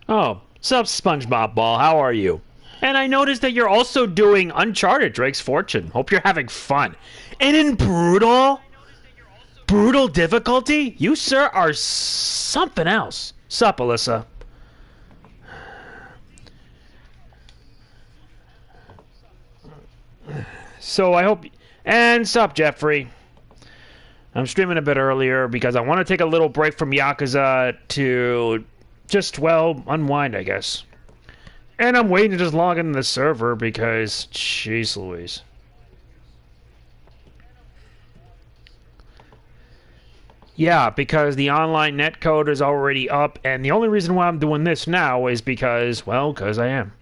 Oh, sup, SpongeBob Ball, how are you? And I noticed that you're also doing Uncharted Drake's Fortune. Hope you're having fun. And in brutal difficulty, you, sir, are something else. Sup, Alyssa? So I hope... And sup, Jeffrey? I'm streaming a bit earlier because I want to take a little break from Yakuza to just, well, unwind, I guess. And I'm waiting to just log into the server because, jeez Louise. Yeah, because the online netcode is already up, and the only reason why I'm doing this now is because, well, because I am.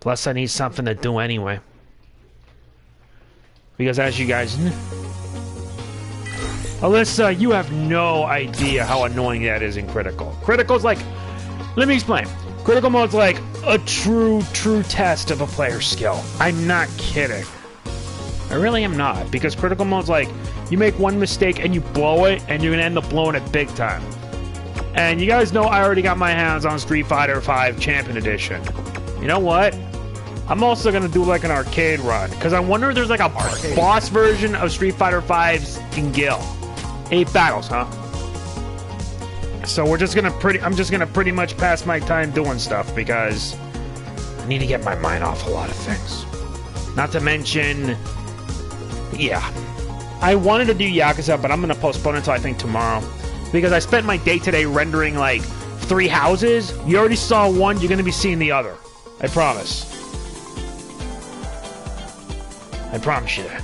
Plus, I need something to do anyway. Because as you guys know... Alyssa, you have no idea how annoying that is in Critical. Critical's like... Let me explain. Critical mode's like a true test of a player's skill. I'm not kidding. I really am not. Because Critical mode's like, you make one mistake and you blow it, and you're going to end up blowing it big time. And you guys know I already got my hands on Street Fighter V Champion Edition. You know what? I'm also going to do like an arcade run. Because I wonder if there's like a boss version of Street Fighter V's in Gil. 8 battles, huh? So we're just I'm just gonna pretty much pass my time doing stuff because I need to get my mind off a lot of things. Not to mention, yeah, I wanted to do Yakuza, but I'm gonna postpone it until I think tomorrow because I spent my day today rendering like 3 houses. You already saw one, you're gonna be seeing the other. I promise. I promise you that.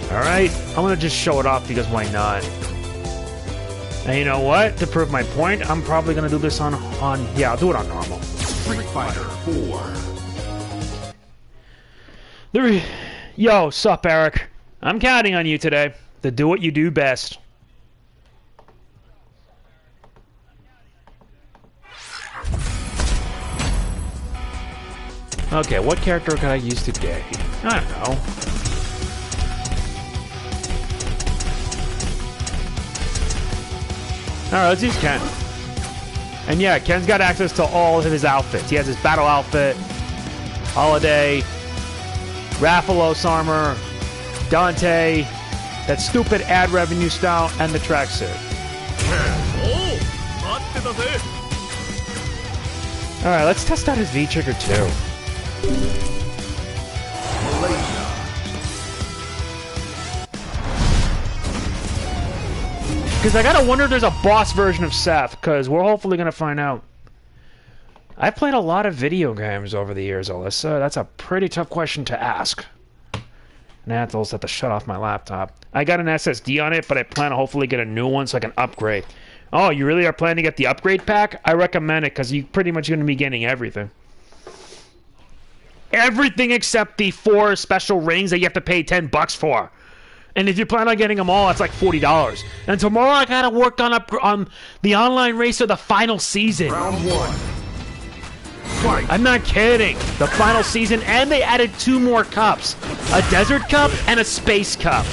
Alright, I'm gonna just show it off because why not? And you know what? To prove my point, I'm probably gonna do this on yeah, I'll do it on normal. Street Fighter 4. Yo, sup, Eric? I'm counting on you today to do what you do best. Okay, what character could I use today? I don't know. Alright, let's use Ken. And yeah, Ken's got access to all of his outfits. He has his battle outfit, Holiday, Rathalos armor, Dante, that stupid ad revenue style, and the tracksuit. Alright, let's test out his V-Trigger too. Because I gotta wonder if there's a boss version of Seth, because we're hopefully gonna find out. I've played a lot of video games over the years, Alyssa. That's a pretty tough question to ask. And I have to shut off my laptop. I got an SSD on it, but I plan to hopefully get a new one so I can upgrade. Oh, you really are planning to get the upgrade pack? I recommend it, because you're pretty much going to be getting everything. Everything except the 4 special rings that you have to pay $10 for. And if you plan on getting them all, it's like $40. And tomorrow I gotta work on the online race of the final season. Round 1. Fight. I'm not kidding. The final season, and they added 2 more cups. A desert cup and a space cup.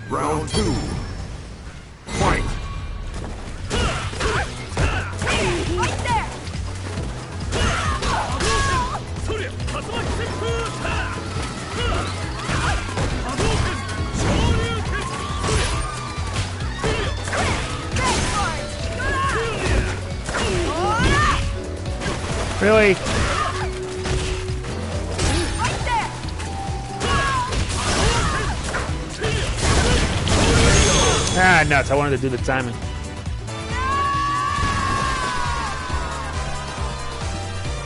Round 2. Fight. Right there. Really? Ah, nuts. I wanted to do the timing.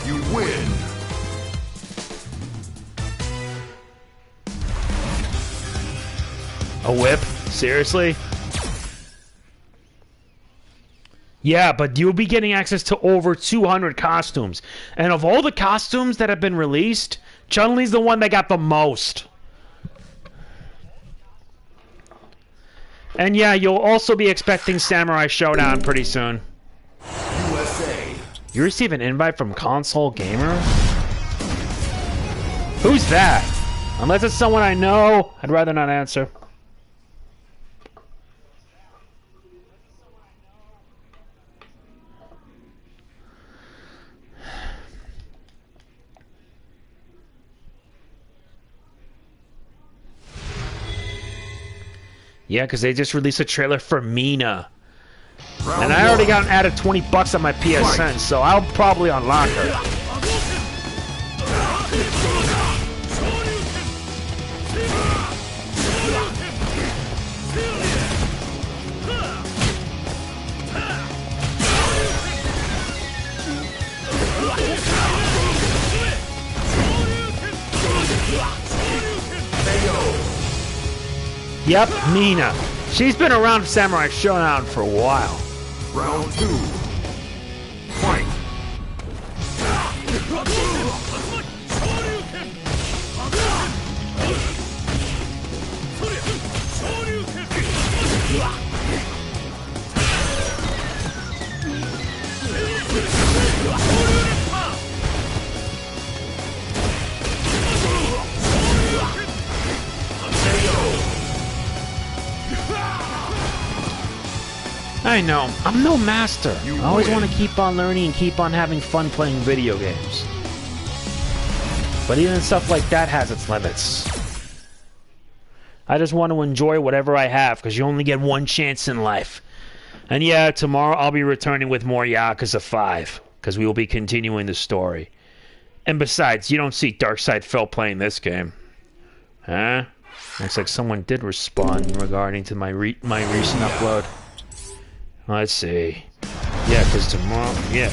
You win. A whip? Seriously? Yeah, but you'll be getting access to over 200 costumes. And of all the costumes that have been released, Chun-Li's the one that got the most. And yeah, you'll also be expecting Samurai Showdown pretty soon. USA. You receive an invite from Console Gamer? Who's that? Unless it's someone I know, I'd rather not answer. Yeah, because they just released a trailer for Mina. And I already got added $20 on my PSN, so I'll probably unlock her. Yep, Mina. She's been around Samurai Showdown for a while. Round 2. Fight. I know, I'm no master. I always want to keep on learning and keep on having fun playing video games. But even stuff like that has its limits. I just want to enjoy whatever I have, because you only get one chance in life. And yeah, tomorrow I'll be returning with more Yakuza 5, because we will be continuing the story. And besides, you don't see Darkside Phil playing this game. Huh? Looks like someone did respond regarding to my recent upload. Let's see. Yeah, because tomorrow... Yeah.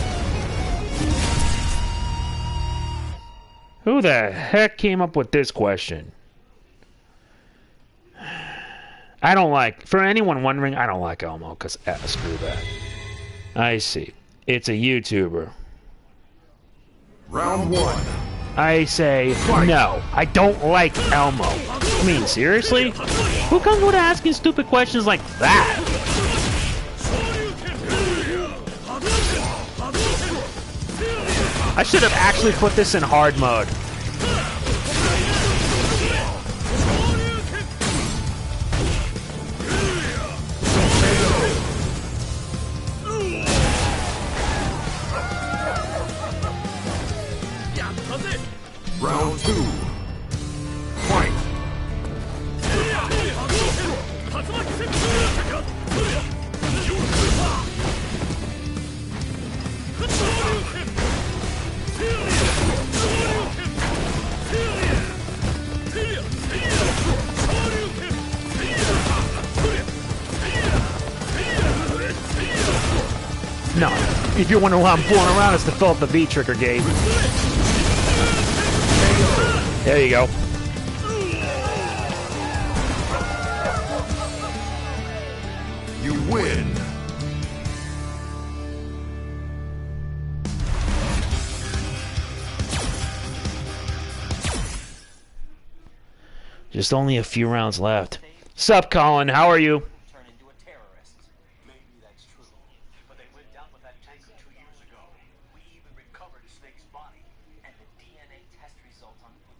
Who the heck came up with this question? I don't like... For anyone wondering, I don't like Elmo, because screw that. I see. It's a YouTuber. Round 1. I say, no, I don't like Elmo. I mean, seriously? Who comes with asking stupid questions like that? I should have actually put this in hard mode. Round 2. Fight. No, if you're wondering why I'm fooling around, it's to fill up the V-trigger gate. There you go. You win. Just only a few rounds left. Sup, Colin? How are you? Turn into a terrorist. Maybe that's true. But they went down with that tanker 2 years ago. We even recovered Snake's body. And the DNA test results on New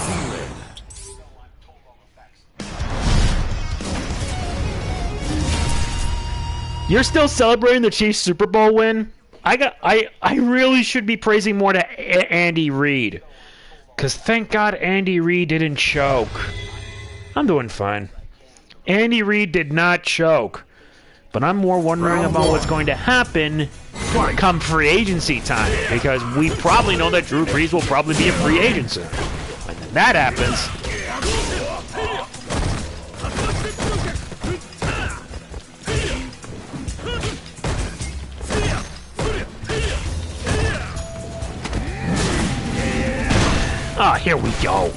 Zealand. so I'm told all the facts. You're still celebrating the Chiefs Super Bowl win? I really should be praising more to Andy Reid. Because thank God Andy Reid didn't choke. I'm doing fine. Andy Reid did not choke. But I'm more wondering about what's going to happen come free agency time. Because we probably know that Drew Brees will probably be a free agent soon. When that happens... Oh, Here we go.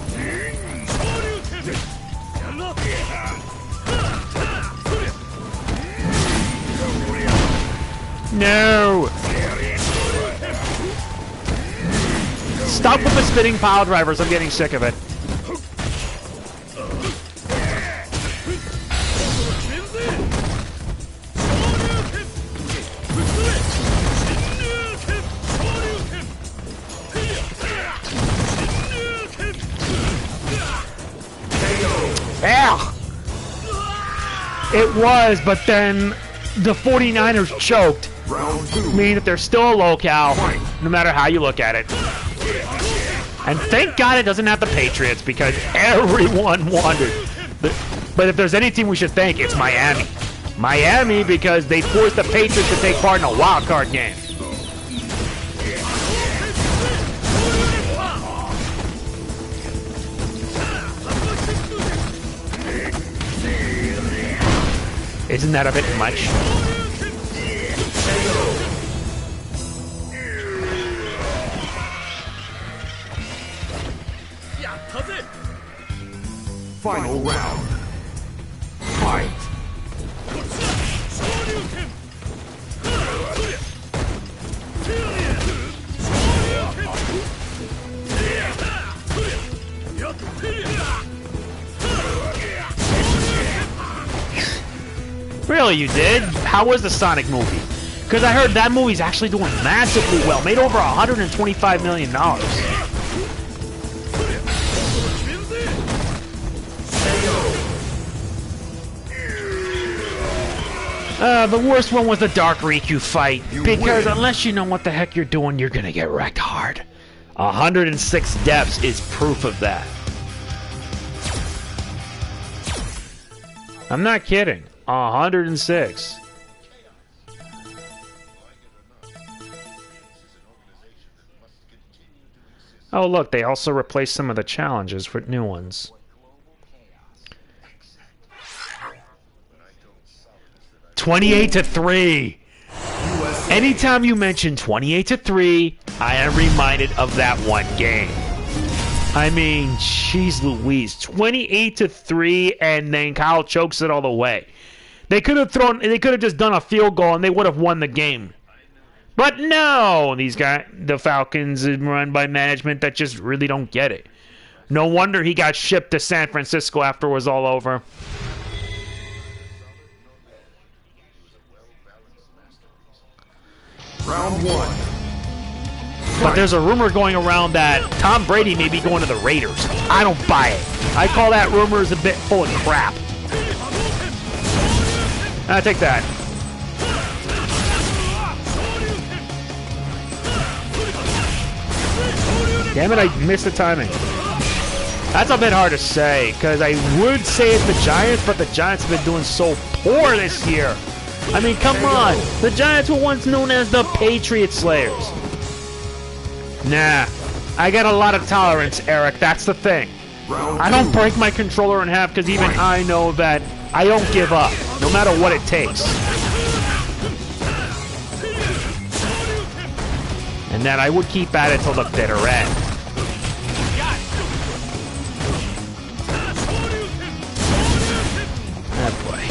No! Stop with the spinning pile drivers. I'm getting sick of it. Yeah! It was, but then the 49ers choked. Meaning that they're still a locale, no matter how you look at it. And thank God it doesn't have the Patriots, because everyone wondered. But if there's any team we should thank, it's Miami. Miami, because they forced the Patriots to take part in a wild card game. Isn't that a bit much? Final round. Fight. Really, you did? How was the Sonic movie? Because I heard that movie's actually doing massively well. Made over $125 million. The worst one was the Dark Riku fight. Because unless you know what the heck you're doing, you're gonna get wrecked hard. 106 deaths is proof of that. I'm not kidding. 106. Oh, look, they also replaced some of the challenges with new ones. $28-3. Anytime you mention 28-3, I am reminded of that one game. I mean, jeez Louise, 28-3, and then Kyle chokes it all the way. They could have just done a field goal and they would have won the game. But no, these guys, the Falcons, are run by management that just really don't get it. No wonder he got shipped to San Francisco after it was all over. Round one. But there's a rumor going around that Tom Brady may be going to the Raiders. I don't buy it. I call that rumor is a bit full of crap. Take that. Damn it, I missed the timing. That's a bit hard to say, because I would say it's the Giants, but the Giants have been doing so poor this year. I mean, come on. The Giants were once known as the Patriot Slayers. Nah, I got a lot of tolerance, Eric. That's the thing. I don't break my controller in half because even I know that I don't give up, no matter what it takes. And that I would keep at it till the bitter end. Oh boy.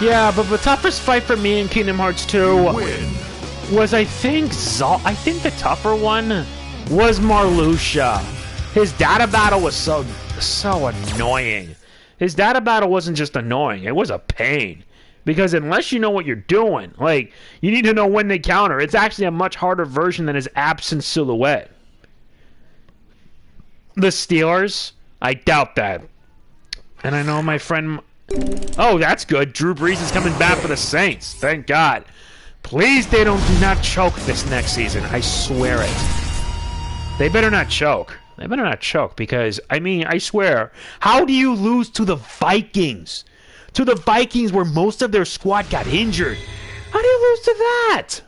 Yeah, but the toughest fight for me in Kingdom Hearts 2 was, I think the tougher one was Marluxia. His data battle was so annoying. His data battle wasn't just annoying, it was a pain. Because unless you know what you're doing, like, you need to know when they counter. It's actually a much harder version than his absent silhouette. The Steelers? I doubt that. And I know my friend... Oh, that's good. Drew Brees is coming back for the Saints. Thank God. Please, do not choke this next season. I swear it. They better not choke. They better not choke because, I mean, I swear. How do you lose to the Vikings? To the Vikings where most of their squad got injured. How do you lose to that?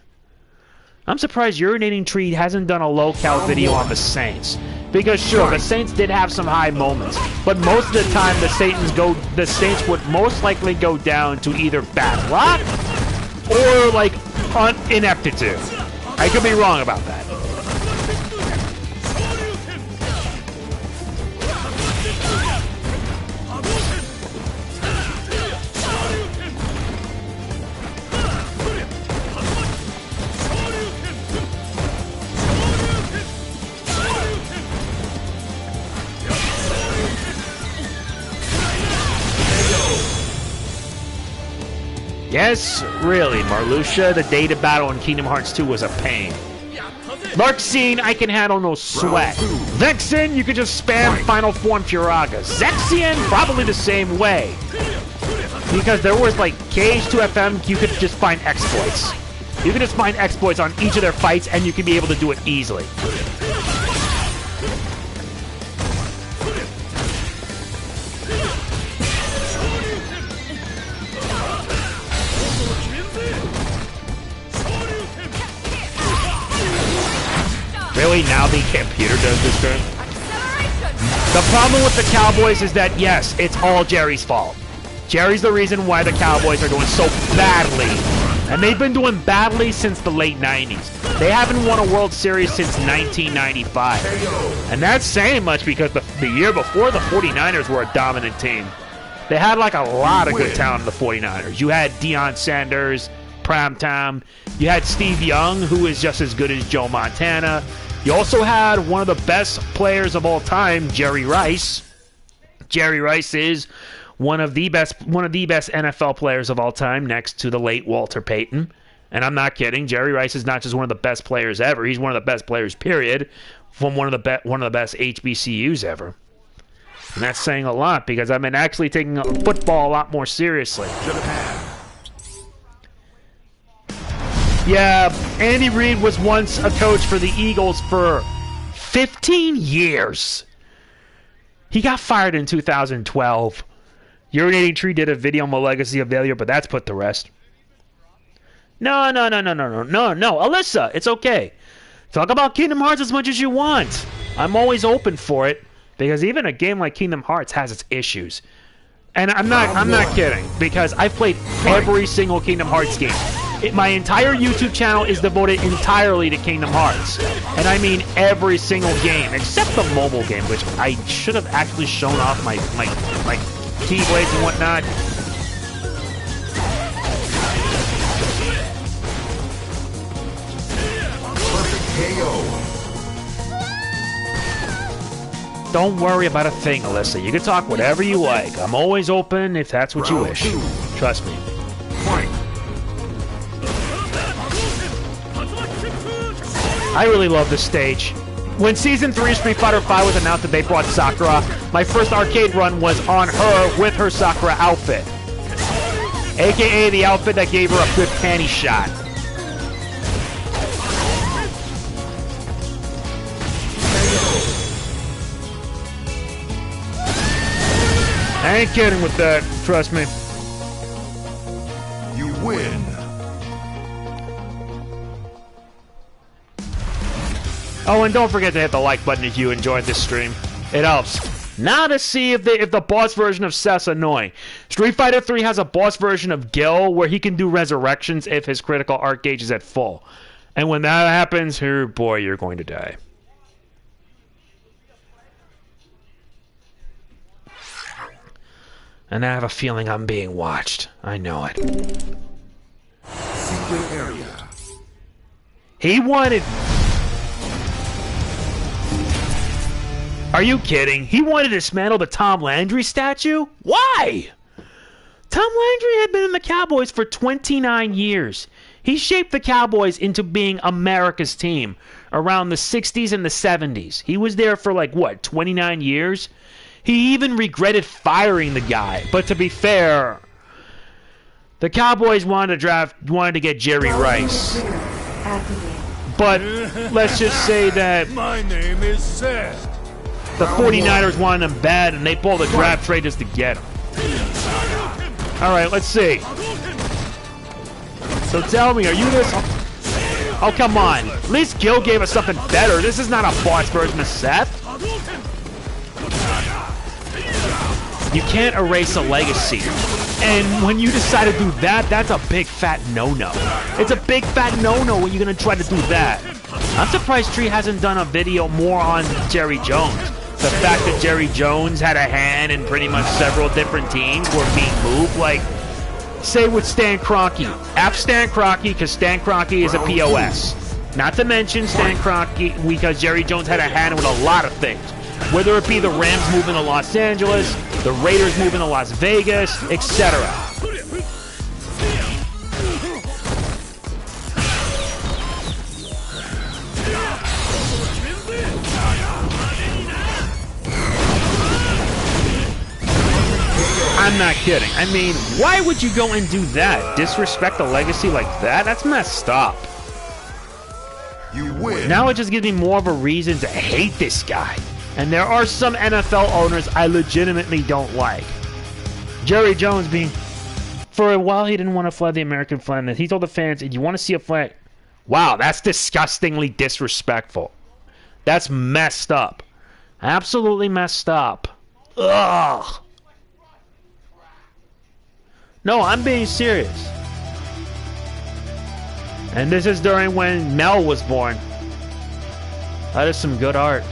I'm surprised Urinating Tree hasn't done a locale video on the Saints. Because sure, the Saints did have some high moments, but most of the time the Saints would most likely go down to either bad luck or like ineptitude. I could be wrong about that. Yes, really, Marluxia, the data battle in Kingdom Hearts 2 was a pain. Larxene, I can handle no sweat. Vexen, you could just spam Final Form Furaga. Zexion, probably the same way. Because there was like KH2FM, you could just find exploits. You could just find exploits on each of their fights and you could be able to do it easily. Really? Now the computer does this turn? The problem with the Cowboys is that, yes, it's all Jerry's fault. Jerry's the reason why the Cowboys are doing so badly. And they've been doing badly since the late 90s. They haven't won a World Series since 1995. And that's saying much because the year before, the 49ers were a dominant team. They had like a lot of good talent in the 49ers. You had Deion Sanders, Primetime. You had Steve Young, who is just as good as Joe Montana. You also had one of the best players of all time, Jerry Rice. Jerry Rice is one of the best NFL players of all time, next to the late Walter Payton. And I'm not kidding. Jerry Rice is not just one of the best players ever. He's one of the best players, period, from one of the best HBCUs ever. And that's saying a lot because I've been actually taking football a lot more seriously. Yeah, Andy Reid was once a coach for the Eagles for 15 years. He got fired in 2012. Urinating Tree did a video on the legacy of failure, but that's put to rest. No. Alyssa, it's okay. Talk about Kingdom Hearts as much as you want. I'm always open for it because even a game like Kingdom Hearts has its issues. And I'm not kidding because I've played every single Kingdom Hearts game. My entire YouTube channel is devoted entirely to Kingdom Hearts. And I mean every single game, except the mobile game, which I should have actually shown off my keyblades and whatnot. Perfect KO. Don't worry about a thing, Alyssa. You can talk whatever you like. I'm always open if that's what you wish. Trust me. I really love this stage. When Season 3 of Street Fighter V was announced that they brought Sakura, my first arcade run was on her with her Sakura outfit. AKA the outfit that gave her a good panty shot. I ain't kidding with that, trust me. You win. Oh, and don't forget to hit the like button if you enjoyed this stream. It helps. Now to see if the boss version of Seth's annoying. Street Fighter 3 has a boss version of Gil where he can do resurrections if his critical art gauge is at full. And when that happens, oh boy, you're going to die. And I have a feeling I'm being watched. I know it. Secret area. He wanted... Are you kidding? He wanted to dismantle the Tom Landry statue? Why? Tom Landry had been in the Cowboys for 29 years. He shaped the Cowboys into being America's team around the 60s and the 70s. He was there for like, what, 29 years? He even regretted firing the guy. But to be fair, the Cowboys wanted to get Jerry Rice. But let's just say that My name is Seth. the 49ers wanted him bad, and they pulled a draft trade just to get him. All right, let's see. So tell me, are you this... Oh, come on. At least Gil gave us something better. This is not a boss version of Seth. You can't erase a legacy. And when you decide to do that, that's a big fat no-no. It's a big fat no-no when you're going to try to do that. I'm surprised Tree hasn't done a video more on Jerry Jones. The fact that Jerry Jones had a hand in pretty much several different teams were being moved. Like, say with Stan Kroenke. F Stan Kroenke because Stan Kroenke is a POS. Not to mention Stan Kroenke because Jerry Jones had a hand with a lot of things. Whether it be the Rams moving to Los Angeles, the Raiders moving to Las Vegas, etc. I'm not kidding. I mean, why would you go and do that? Disrespect the legacy like that? That's messed up. You win. Now it just gives me more of a reason to hate this guy. And there are some NFL owners I legitimately don't like. Jerry Jones being... For a while, he didn't want to fly the American flag. He told the fans, if you want to see a flag... Wow, that's disgustingly disrespectful. That's messed up. Absolutely messed up. Ugh. No, I'm being serious. And this is during when Mel was born. That is some good art.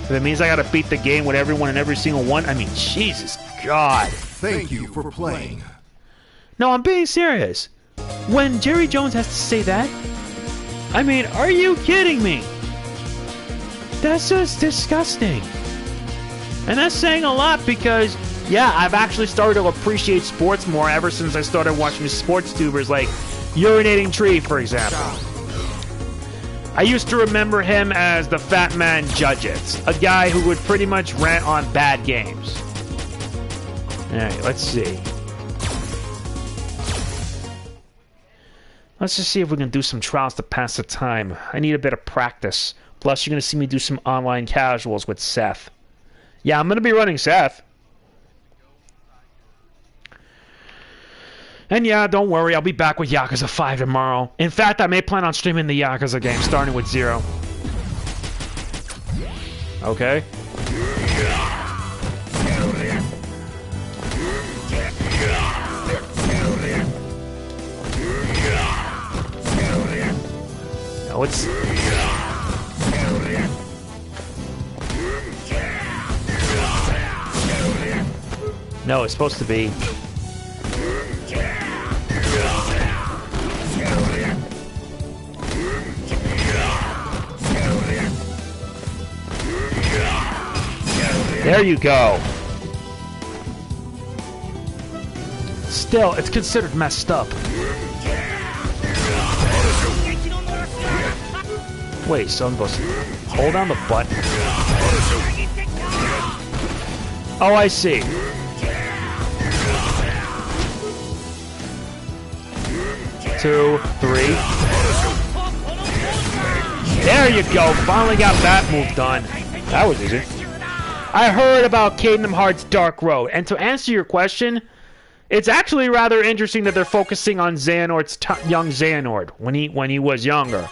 If it means I gotta beat the game with everyone and every single one, I mean, Jesus God. Thank you for playing. No, I'm being serious. When Jerry Jones has to say that, I mean, are you kidding me? That's just disgusting. And that's saying a lot because, yeah, I've actually started to appreciate sports more ever since I started watching sports tubers like Urinating Tree, for example. I used to remember him as the Fat Man Judges, a guy who would pretty much rant on bad games. Alright, let's see. Let's just see if we can do some trials to pass the time. I need a bit of practice. Plus, you're going to see me do some online casuals with Seth. Yeah, I'm going to be running Seth. And yeah, don't worry, I'll be back with Yakuza 5 tomorrow. In fact, I may plan on streaming the Yakuza game, starting with 0. Okay. No, it's... No, it's supposed to be... There you go. Still, it's considered messed up. Wait, so I'm supposed to hold down the button? Oh, I see. Two, three. There you go. Finally got that move done. That was easy. I heard about Kingdom Hearts Dark Road, and to answer your question, it's actually rather interesting that they're focusing on Xehanort's young Xehanort when he was younger,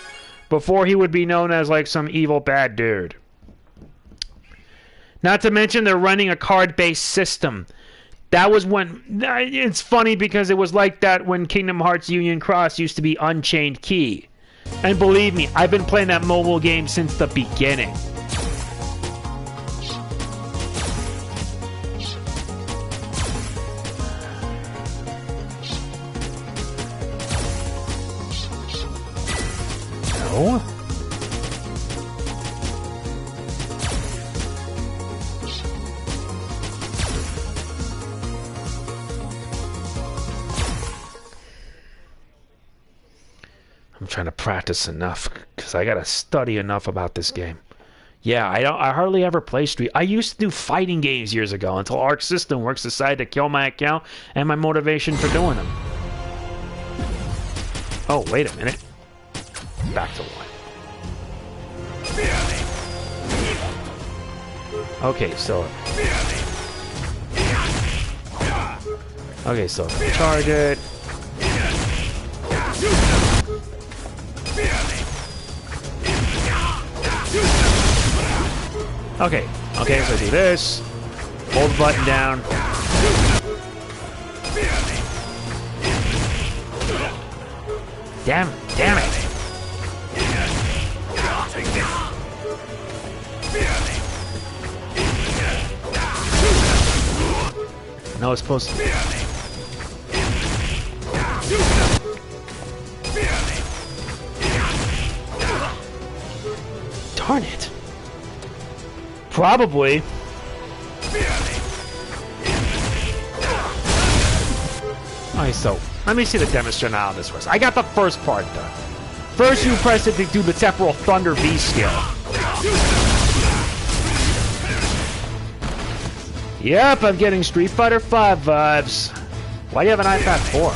before he would be known as like some evil bad dude. Not to mention they're running a card-based system. That was when... It's funny because it was like that when Kingdom Hearts Union Cross used to be Unchained Key. And believe me, I've been playing that mobile game since the beginning. No? I'm trying to practice enough because I gotta study enough about this game. Yeah, I hardly ever play Street. I used to do fighting games years ago until Arc System Works decided to kill my account and my motivation for doing them. Oh, wait a minute. Back to one. Okay, so... Okay, so charge it. Okay, so do this. Hold the button down. Damn it. No, it's supposed to be. Darn it. Probably. Alright, so let me see the demonstration how this works. I got the first part done. First, you press it to do the temporal Thunder V skill. Yep, I'm getting Street Fighter 5 vibes. Why do you have an iPad 4?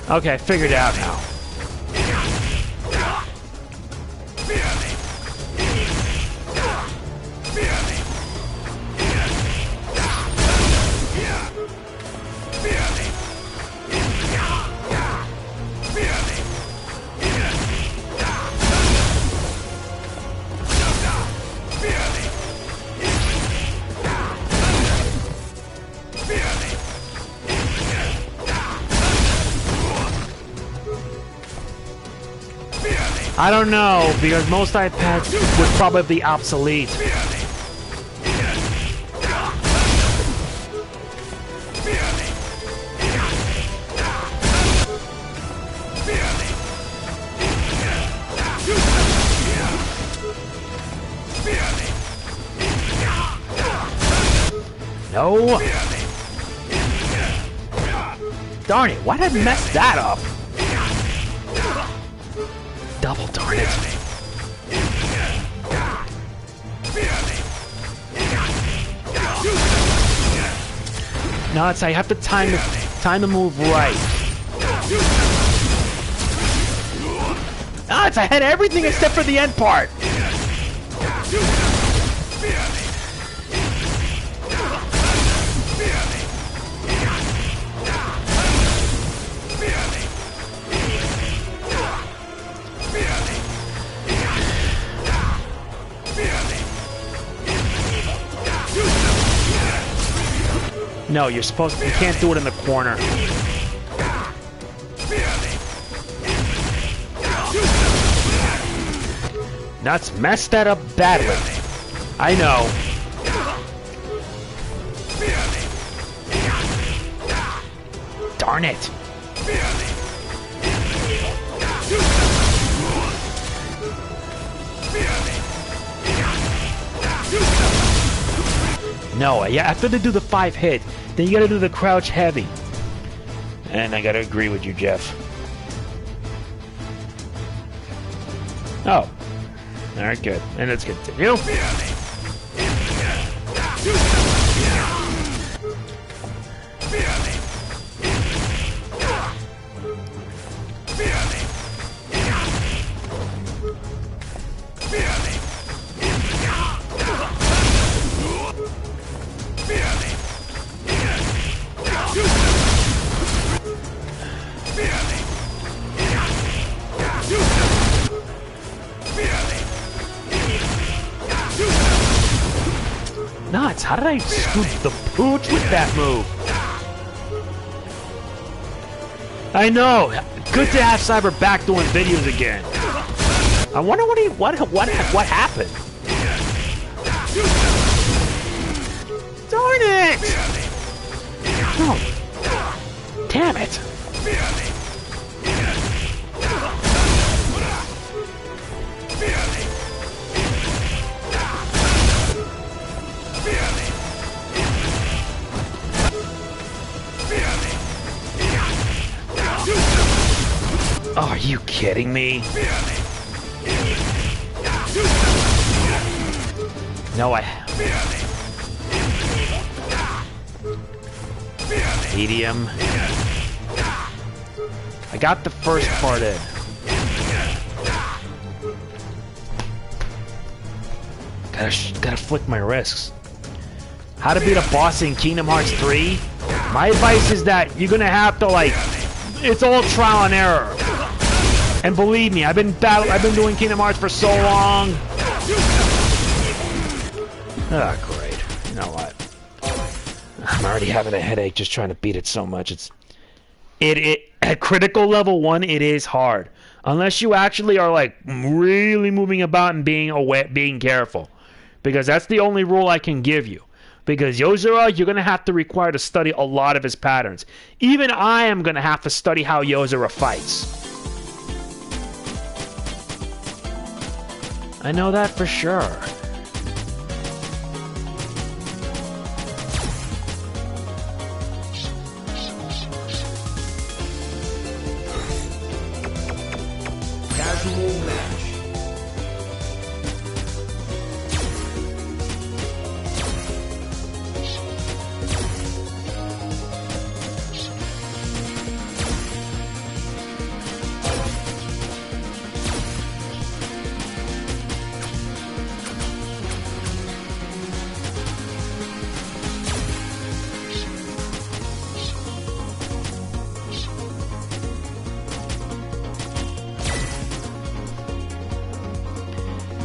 Okay, figured it out now. I don't know, because most iPads would probably be obsolete. No! Darn it, why did I mess that up? Double darn it. No, it's I have to time the move right. No, it's I had everything except for the end part. No, you can't do it in the corner. Nuts, messed that up badly. I know. Darn it. No, after they do the 5 hit, then you gotta do the crouch heavy. And I gotta agree with you, Jeff. Oh. Alright, good. And let's continue. Nuts, how did I scoop the pooch with that move? I know. Good to have Cyber back doing videos again. I wonder what happened. Darn it! Oh, damn it! Oh, are you kidding me? No, medium. I got the first part in. Gotta flick my wrists. How to beat a boss in Kingdom Hearts 3? My advice is that you're gonna have to like, it's all trial and error. And believe me, I've been doing Kingdom Hearts for so long. Ah, great. You know what? I'm already having a headache just trying to beat it so much. It at critical level 1, it is hard. Unless you actually are like really moving about and being careful. Because that's the only rule I can give you. Because Yozora, you're going to have to require to study a lot of his patterns. Even I am going to have to study how Yozora fights. I know that for sure. Casual match.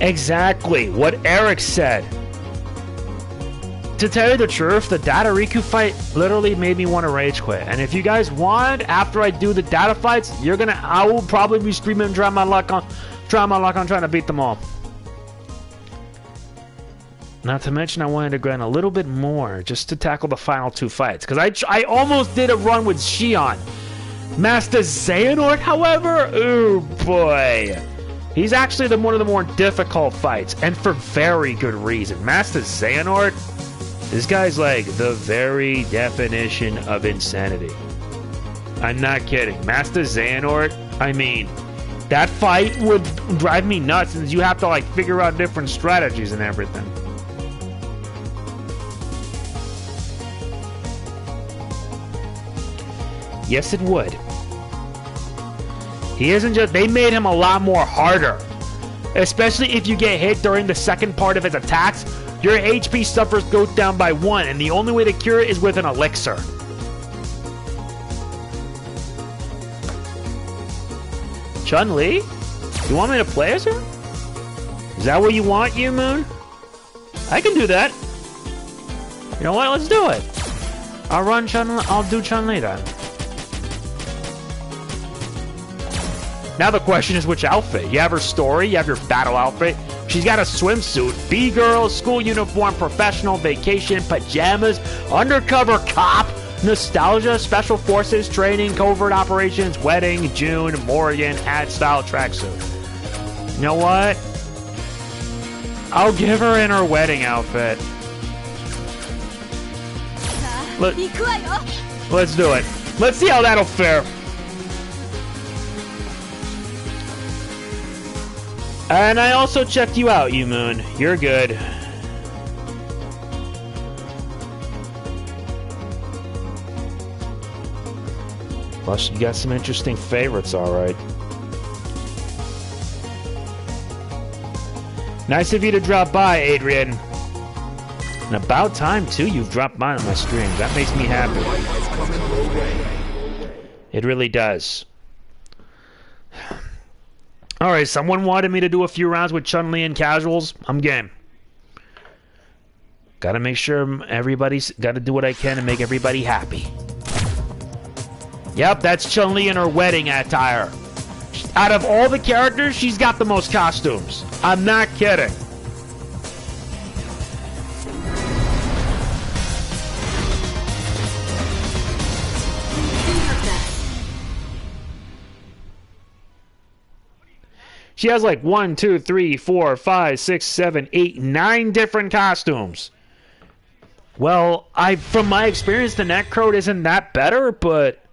Exactly what Eric said. To tell you the truth, the Data Riku fight literally made me want to rage quit. And if you guys want, after I do the data fights, I will probably be streaming and trying my luck on trying to beat them all. Not to mention, I wanted to grind a little bit more just to tackle the final 2 fights. Because I almost did a run with Shion. Master Xehanort, however, oh boy. He's actually one of the more difficult fights, and for very good reason. Master Xehanort, this guy's like the very definition of insanity. I'm not kidding. Master Xehanort, I mean, that fight would drive me nuts, since you have to like figure out different strategies and everything. Yes, it would. He isn't just... They made him a lot more harder. Especially if you get hit during the second part of his attacks, your HP suffers goes down by 1, and the only way to cure it is with an elixir. Chun-Li? You want me to play as her? Is that what you want, you Moon? I can do that. You know what? Let's do it. I'll do Chun-Li then. Now the question is which outfit. You have her story, you have your battle outfit. She's got a swimsuit, B-girl, school uniform, professional, vacation, pajamas, undercover cop, nostalgia, special forces, training, covert operations, wedding, June, Morgan, ad-style tracksuit. You know what? I'll give her in her wedding outfit. Let's do it. Let's see how that'll fare. And I also checked you out, you Moon. You're good. Plus, you got some interesting favorites, alright. Nice of you to drop by, Adrian. And about time, too, you've dropped by on my streams. That makes me happy. It really does. Alright, someone wanted me to do a few rounds with Chun-Li and casuals. I'm game. Gotta make sure everybody's... Gotta do what I can to make everybody happy. Yep, that's Chun-Li in her wedding attire. Out of all the characters, she's got the most costumes. I'm not kidding. She has like 1, 2, 3, 4, 5, 6, 7, 8, 9 different costumes. Well, from my experience, the Necrode isn't that better, but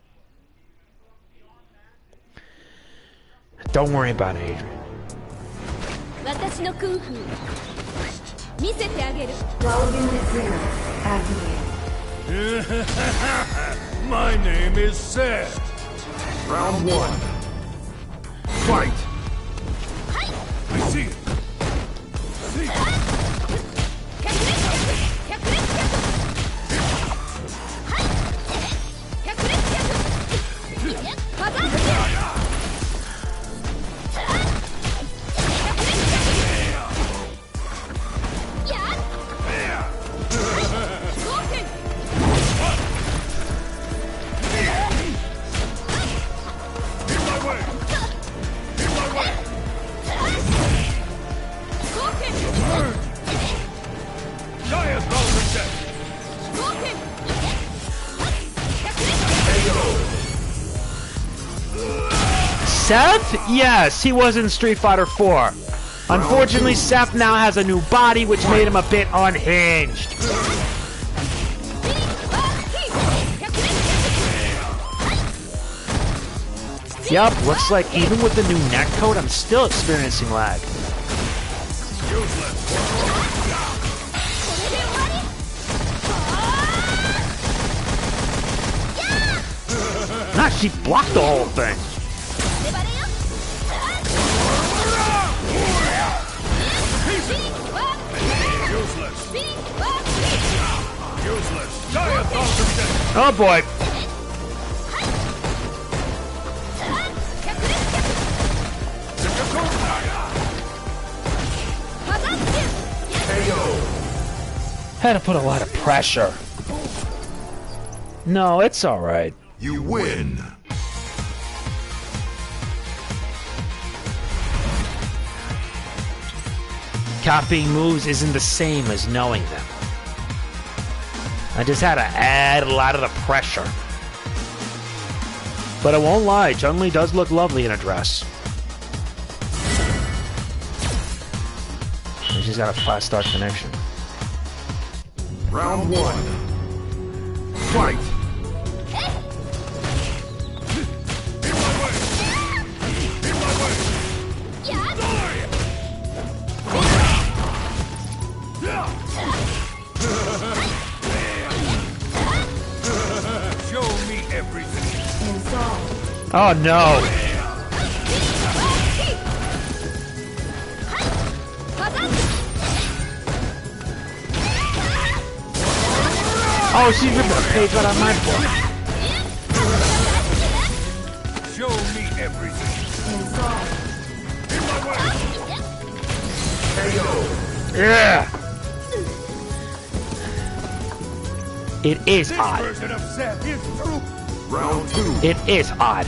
don't worry about it, Adrian. My name is Seth. Round 1. Fight! I see it. See it. Seth? Yes, he was in Street Fighter 4. Unfortunately, Seth now has a new body, which made him a bit unhinged. Yup, looks like even with the new netcode, I'm still experiencing lag. Ah, she blocked the whole thing. Oh boy. Had to put a lot of pressure. No, it's alright. You win. Copying moves isn't the same as knowing them. I just had to add a lot of the pressure. But I won't lie, Chun-Li does look lovely in a dress. She's got a 5-star connection. Round 1. Fight. Show me everything. Oh no! Oh, she ripped a page right on my book. Show me everything. Yeah! It is odd. Version of Seth is true. Round 2. It is odd.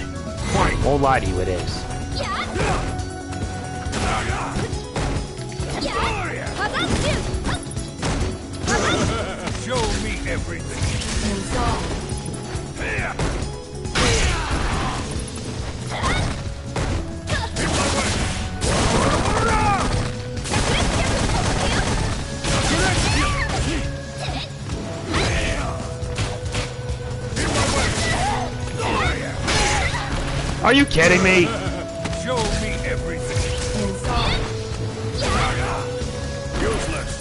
Won't lie to you, it is. Show me everything. Are you kidding me? Show me everything. Useless.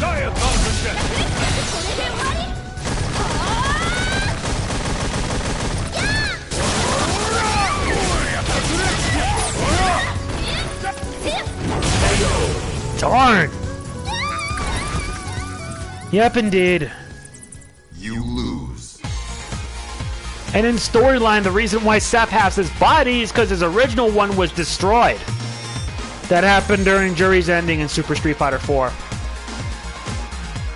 Die a thousand deaths. Darn! Yep, indeed. You lose. And in storyline, the reason why Seth has his body is because his original one was destroyed. That happened during Jury's Ending in Super Street Fighter 4.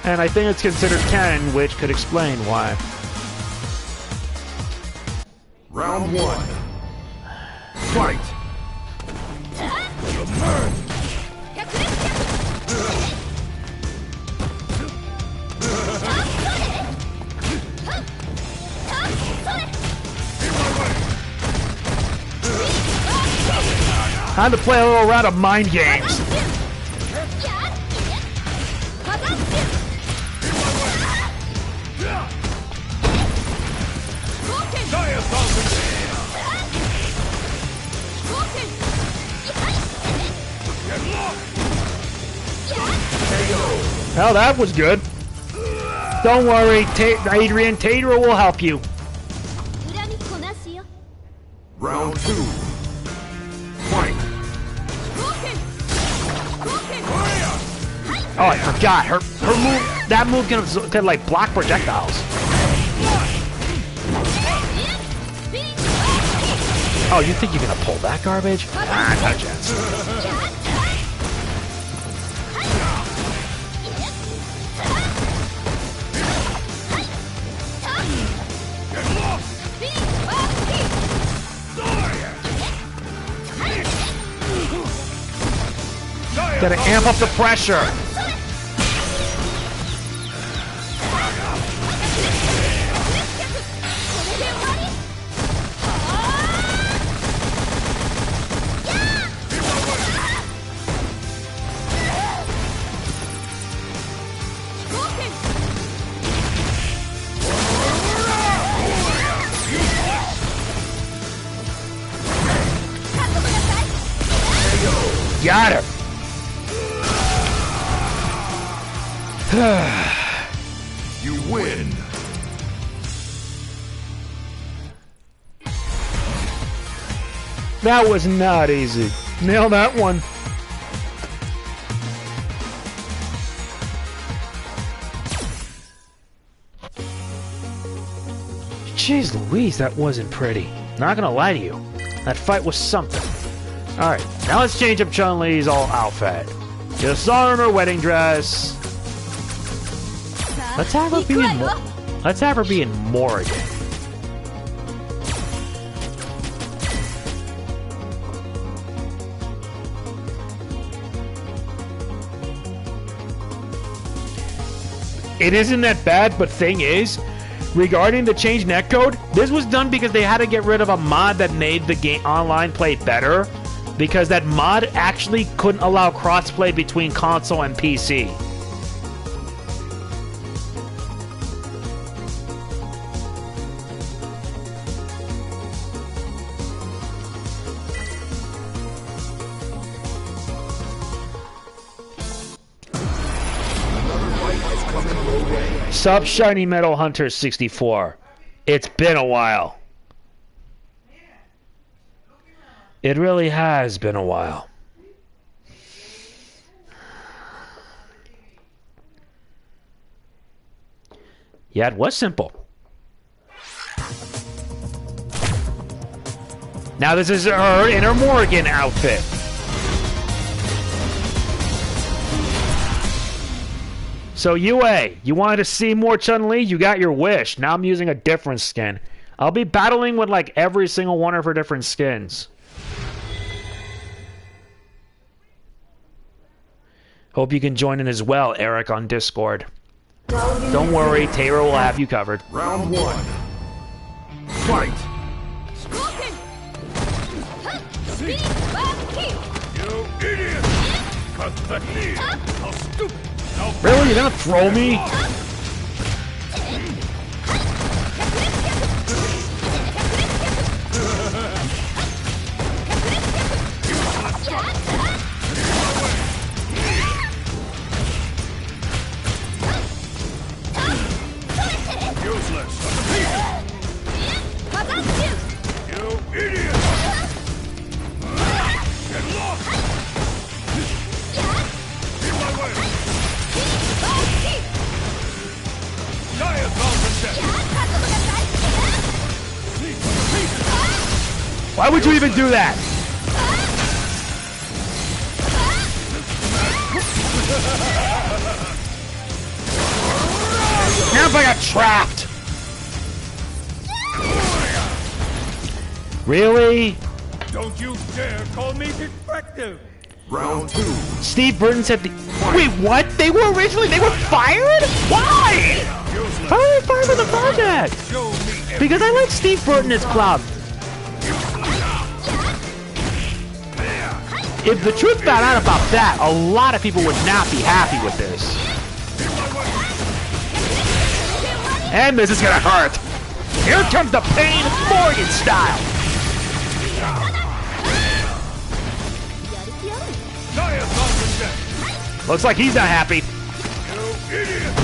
And I think it's considered canon, which could explain why. Round 1. Fight. Time to play a little round of mind games. Well, that was good. Don't worry, Adrian, Tater will help you. Round 2. Fight. Oh, I forgot. Her move, that move can like block projectiles. Oh, you think you're gonna pull that garbage? Ah, not a chance. Gotta amp up the pressure. Got her. You win. That was not easy. Nail that one. Jeez Louise, that wasn't pretty. Not gonna lie to you. That fight was something. Alright, now let's change up Chun-Li's all outfit. Just saw her in her wedding dress. Let's have her be in Let's have her be in Morrigan. It isn't that bad, but thing is, regarding the change netcode, this was done because they had to get rid of a mod that made the game online play better, because that mod actually couldn't allow crossplay between console and PC. Sub Shiny Metal Hunter 64. It's been a while. It really has been a while. Yeah, it was simple. Now this is her in her Morrigan outfit. So UA, you wanted to see more Chun-Li? You got your wish. Now I'm using a different skin. I'll be battling with like every single one of her different skins. Hope you can join in as well, Eric, on Discord. Don't worry, Taylor will have you covered. Round 1. Fight! You idiot! Cut the knee! How stupid! Really? You're gonna throw me? Useless! You idiot! Get lost! In my way! Giant mountain death! Why would you even do that? Now if I got trapped. Really? Don't you dare call me defective! Round 2. Steve Burton said the... Wait, what? They were fired? Why? How were they fired from the project? Show me Because I like Steve Burton as Cloud. If the truth found out about that, a lot of people would not be happy with this. And this is gonna hurt. Here comes the pain, Morgan style. Giant mountain death! Looks like he's not happy. You idiot!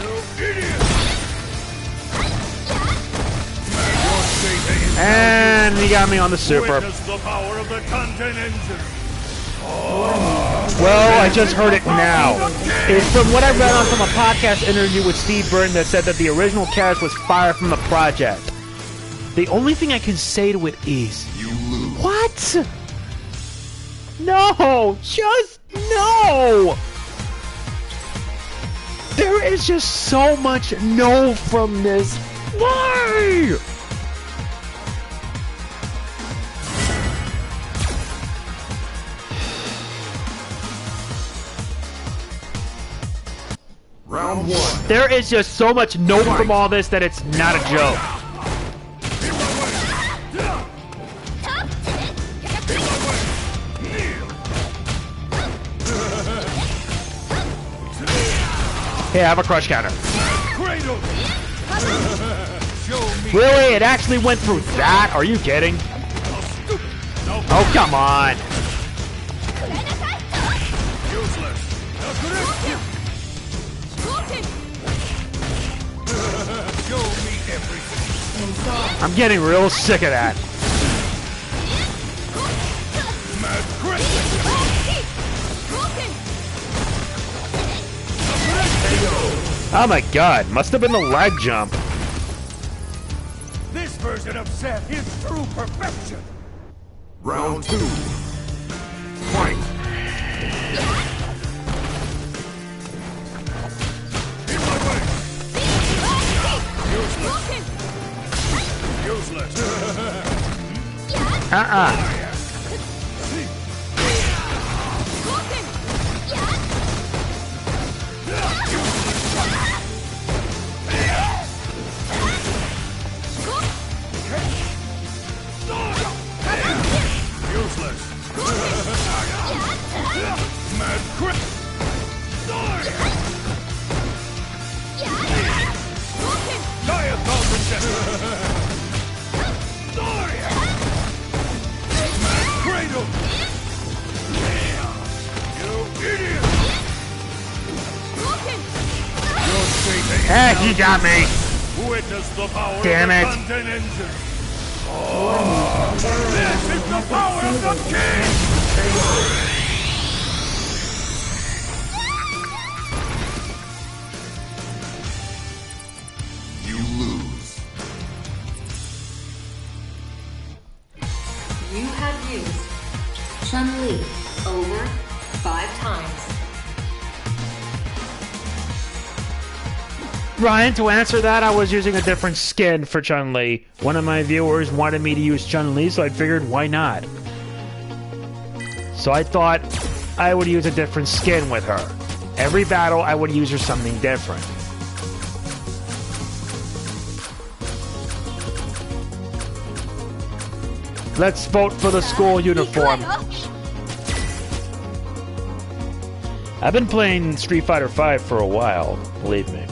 You idiot! And he got me on the super. Witness the power of the content engine! Well, I just heard it now. It's from what I read on from a podcast interview with Steve Burton that said that the original cast was fired from the project. The only thing I can say to it is... You lose. What? No! Just no! There is just so much no from this. Why? Round 1. There is just so much no from all this that it's not a joke. Hey, I have a crush counter. Cradle! Show me Really? It actually went through that? Are you kidding? how stupid! Now Oh, come on. Useless. Show me everything. I'm getting real sick of that. Mad grip. Oh my god, must have been the leg jump. This version of Seth is true perfection. Round 2. Fight. In my way. Useless. Uh-uh. Useless. Mad grip. Diagonal projection. Mad cradle. You idiot. Your fate. Hey, he got me. Witness the power Damn of it. the London engine. This is the power of the king! You lose. You have used Chun-Li over 5 times. Ryan, to answer that, I was using a different skin for Chun-Li. One of my viewers wanted me to use Chun-Li, so I figured, why not? So I thought I would use a different skin with her. Every battle, I would use her something different. Let's vote for the school uniform. I've been playing Street Fighter V for a while, believe me.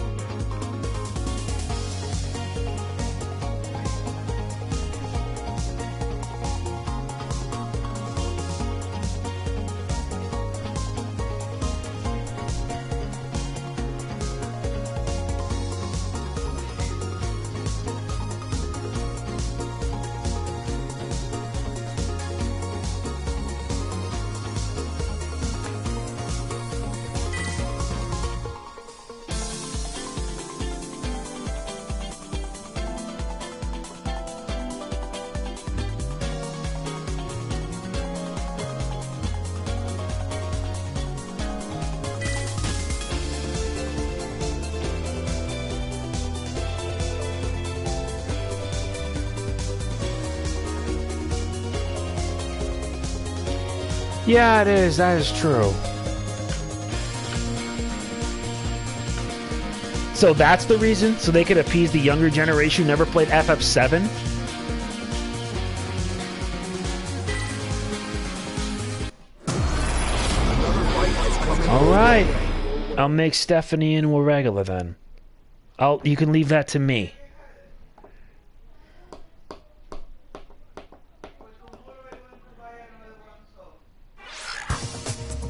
Yeah, it is. That is true. So that's the reason? So they could appease the younger generation who never played FF7? Alright. I'll make Stephanie into a regular then. You can leave that to me.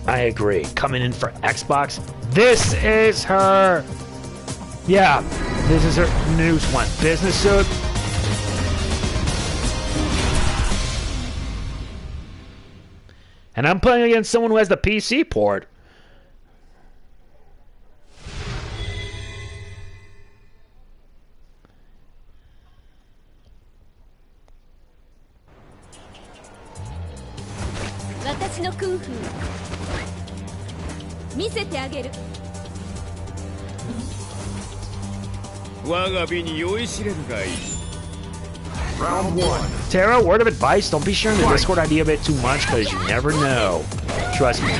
I agree. Coming in for Xbox. This is her. Yeah, this is her news one. Business suit. And I'm playing against someone who has the PC port. Round 1. Tara, word of advice, don't be sharing the Discord idea a bit too much because you never know. Trust me.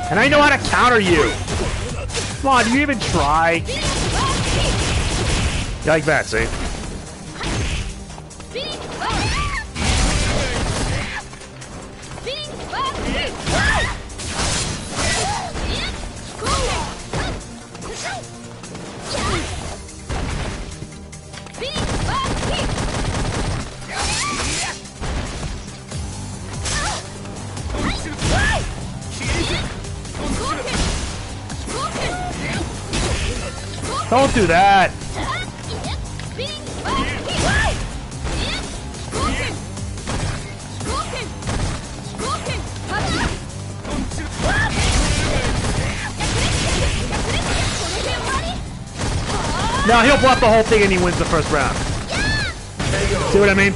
And I know how to counter you. Come on, do you even try? Like that, see? Don't do that. Now he'll block the whole thing and he wins the first round. See what I mean?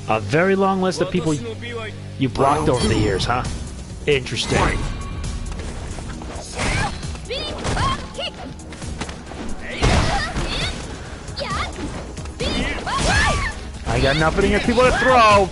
A very long list of people you blocked over the years, huh? Interesting. I got nothing against people to throw.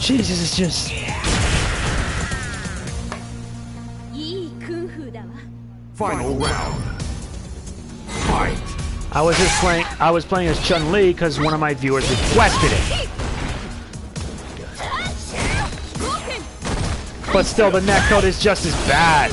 Jesus, it's just... Final round. Fight. I was playing as Chun-Li because one of my viewers requested it. But still, the netcode is just as bad.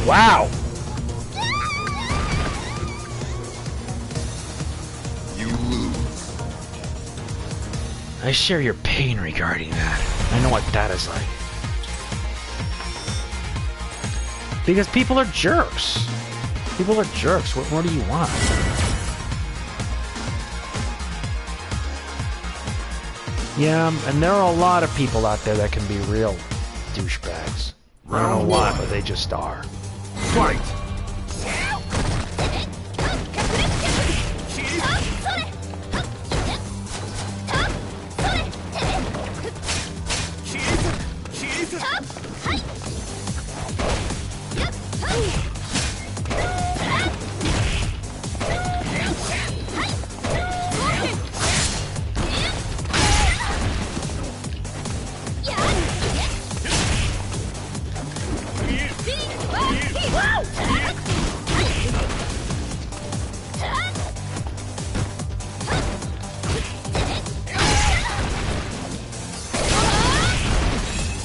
Wow. You lose. I share your pain regarding that. I know what that is like. Because people are jerks. People are jerks. What do you want? Yeah, and there are a lot of people out there that can be real douchebags. I don't know why, but they just are. Fight.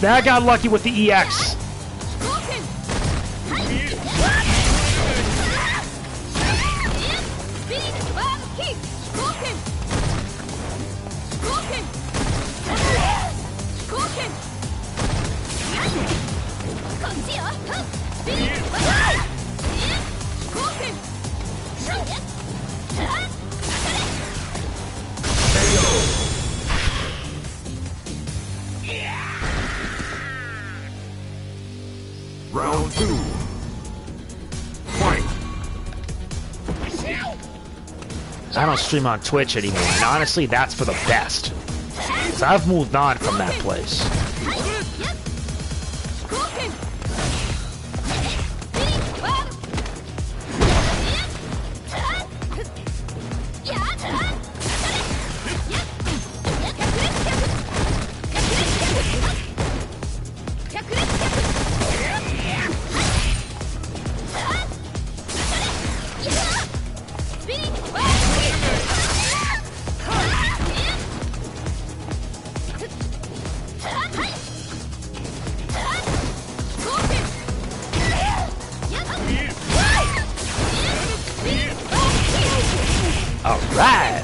That got lucky with the EX. Round 2. Fight. I don't stream on Twitch anymore, and honestly, that's for the best. 'Cause I've moved on from that place. Right.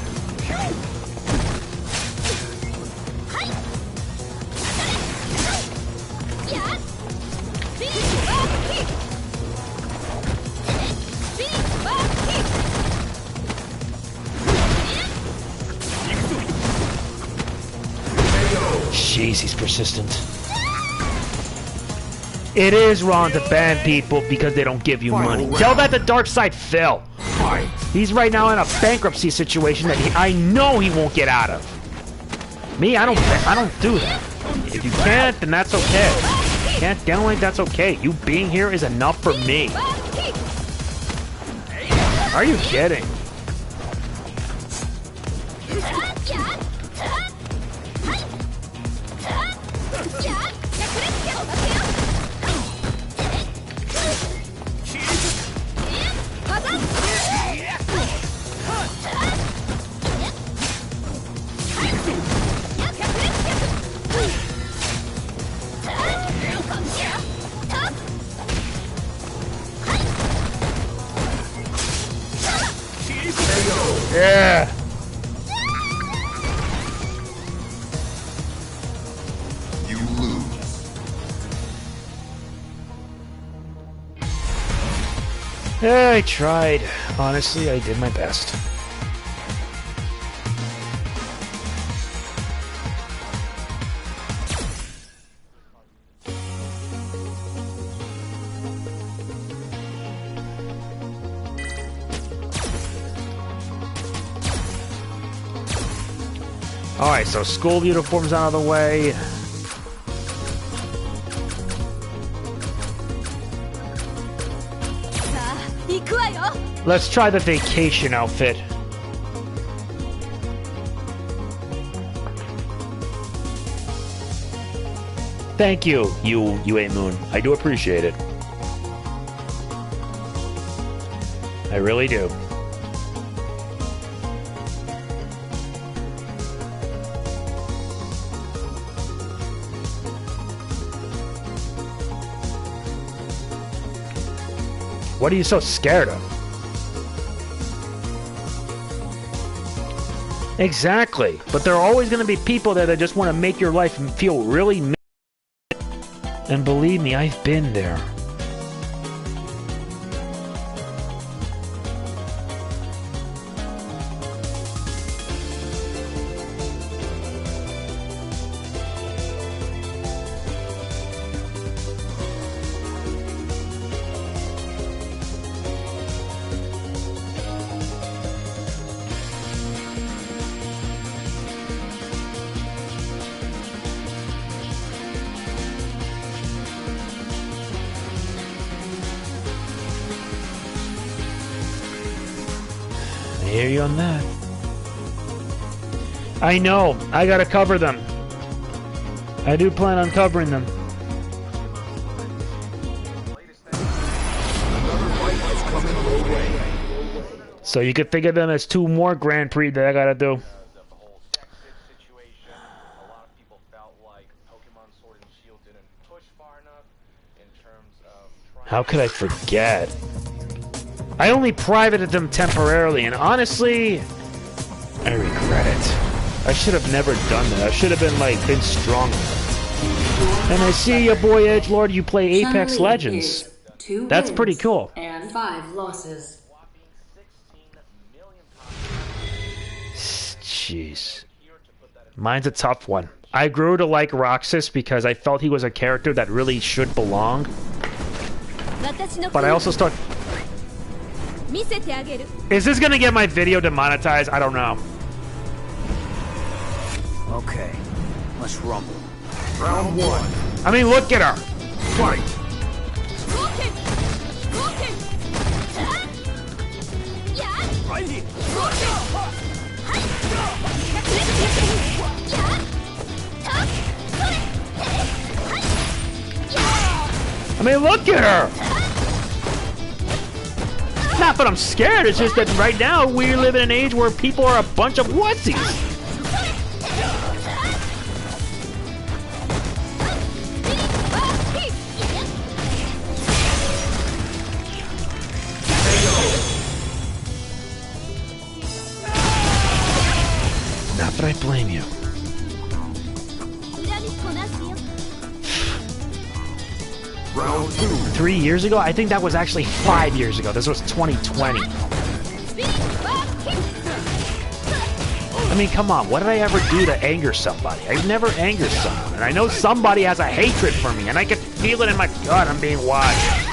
Jeez, he's persistent. It is wrong to ban people because they don't give you money. Tell that to Dark Side Phil. Fight. He's right now in a bankruptcy situation that I know he won't get out of. Me, I don't do that. If you can't, then that's okay. If you can't download, that's okay. You being here is enough for me. Are you kidding? Yeah. You lose. Yeah, I tried. Honestly, I did my best. Alright, so school uniforms out of the way. Let's try the vacation outfit. Thank you, UA Moon. I do appreciate it. I really do. What are you so scared of? Exactly. But there are always going to be people there that just want to make your life feel really and believe me, I've been there. I hear you on that. I know. I gotta cover them. I do plan on covering them. So you could think of them as 2 more Grand Prix that I gotta do. How could I forget? I only privated them temporarily, and honestly, I regret it. I should have never done that. I should have been stronger. And I see your boy Edgelord, you play Apex Legends. That's pretty cool. And 5 losses. Jeez. Mine's a tough one. I grew to like Roxas because I felt he was a character that really should belong. But I also start... Is this gonna get my video demonetized? I don't know. Okay, let's rumble. Round 1. I mean, look at her. Fight. I mean, look at her. Not that I'm scared, it's just that right now we live in an age where people are a bunch of wussies. blame you. Round 2. 3 years ago? I think that was actually 5 years ago. This was 2020. I mean, come on. What did I ever do to anger somebody? I've never angered someone. And I know somebody has a hatred for me, and I can feel it in my gut. I'm being watched.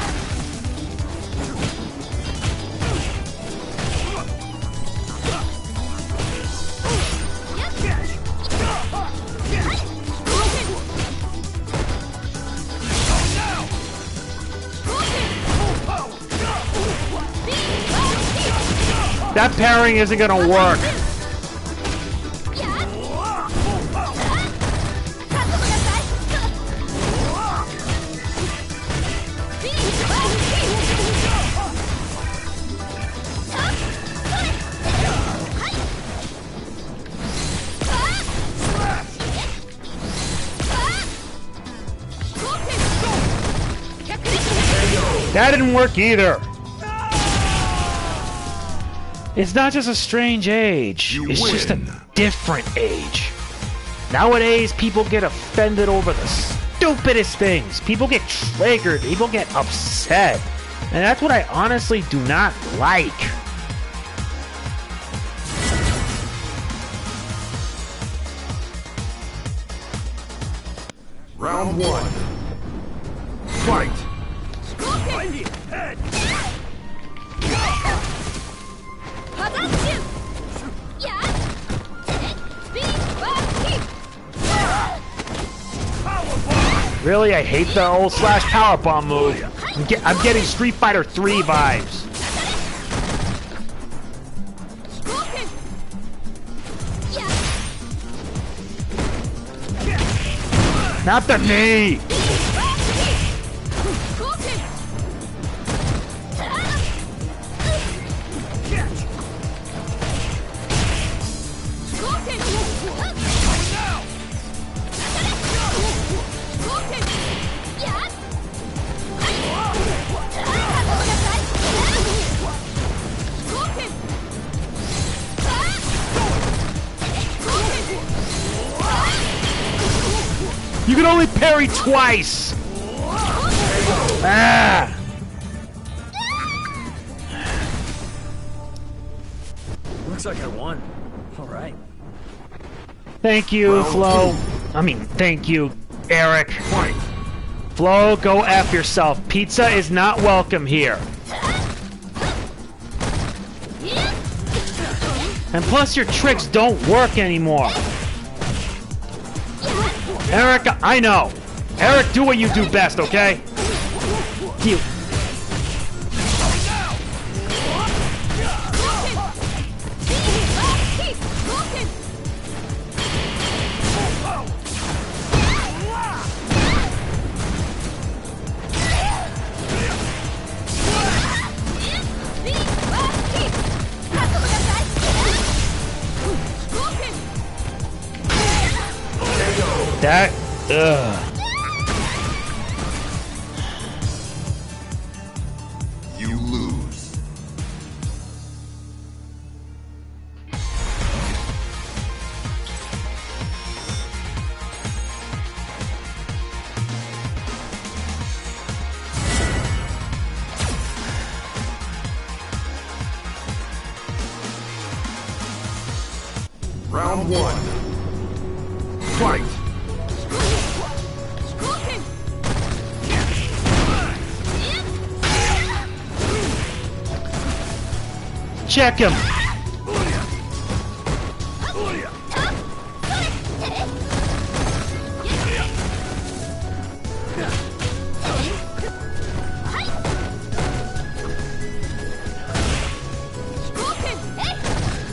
That pairing isn't gonna work. That didn't work either. It's not just a strange age. It's just a different age. Nowadays, people get offended over the stupidest things. People get triggered. People get upset. And that's what I honestly do not like. Round 1. Fight! Really, I hate the old slash powerbomb move. I'm getting Street Fighter 3 vibes. Not the knee! You can only parry twice! Ah! Looks like I won. Alright. Thank you, Flo. Thank you, Eric. Flo, go F yourself. Pizza is not welcome here. And plus, your tricks don't work anymore. Eric, I know. Eric, do what you do best, okay? You. That, You lose. Round 1. Fight! check him.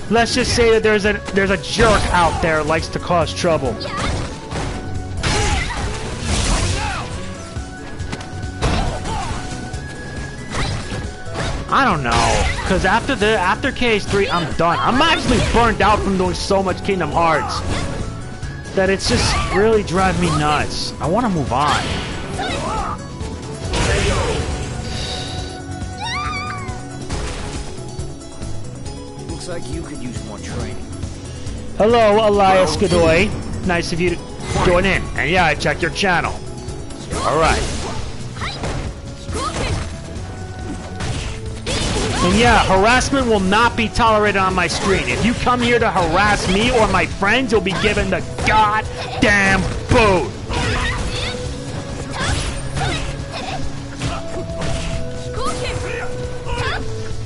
Let's just say that there's a jerk out there who likes to cause trouble. I don't know, because after KH3, I'm done. I'm actually burned out from doing so much Kingdom Hearts that it's just really driving me nuts. I want to move on. Looks like you could use more training. Hello, Elias Godoy. Nice of you to join in. And yeah, I checked your channel. Alright. And yeah, harassment will not be tolerated on my screen. If you come here to harass me or my friends, you'll be given the goddamn boot.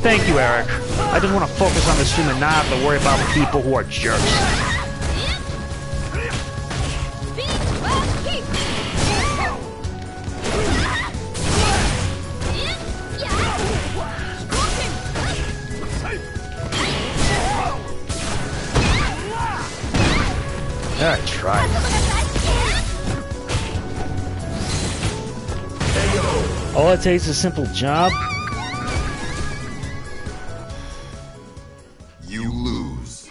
Thank you, Eric. I just want to focus on the stream and not have to worry about people who are jerks. Yeah, I tried. All it takes is a simple job. You lose.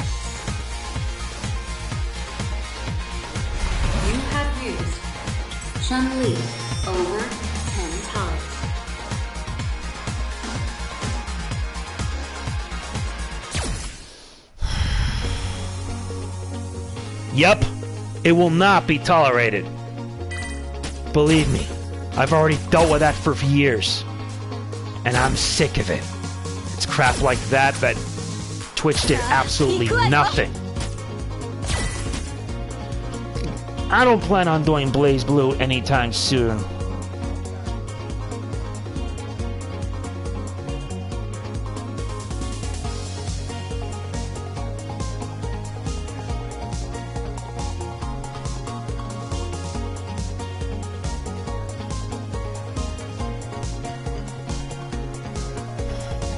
You have used Chun-Li over 10 times. Yep, it will not be tolerated. Believe me, I've already dealt with that for years. And I'm sick of it. It's crap like that that Twitch did absolutely nothing. I don't plan on doing Blaze Blue anytime soon.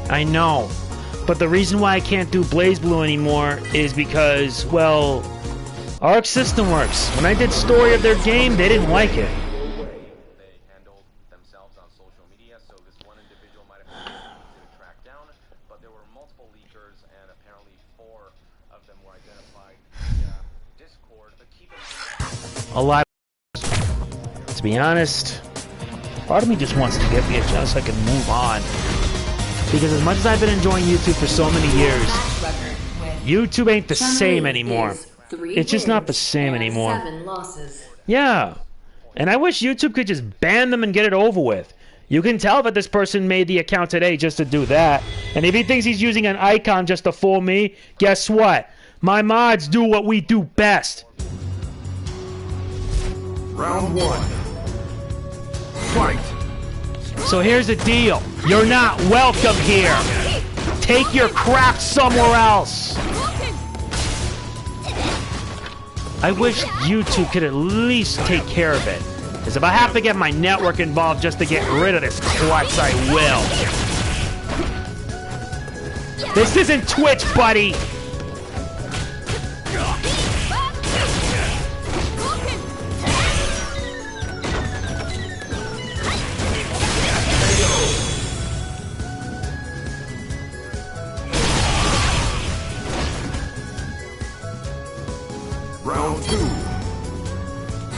I know, but the reason why I can't do Blaze Blue anymore is because, well, Arc System Works. When I did story of their game, they didn't like it. They handled themselves on social media, so this one individual might have been easy to track down, but there were multiple leakers, and apparently 4 of them were identified via Discord. But keep it A lot. To be honest, part of me just wants to get me a job so I can move on. Because as much as I've been enjoying YouTube for so many years, YouTube ain't the same anymore. It's just not the same anymore. 7 losses. Yeah. And I wish YouTube could just ban them and get it over with. You can tell that this person made the account today just to do that. And if he thinks he's using an icon just to fool me, guess what? My mods do what we do best. Round 1. Fight. So here's the deal. You're not welcome here. Take your crap somewhere else. I wish YouTube could at least take care of it. Because if I have to get my network involved just to get rid of this klutz, I will. This isn't Twitch, buddy. Round 2.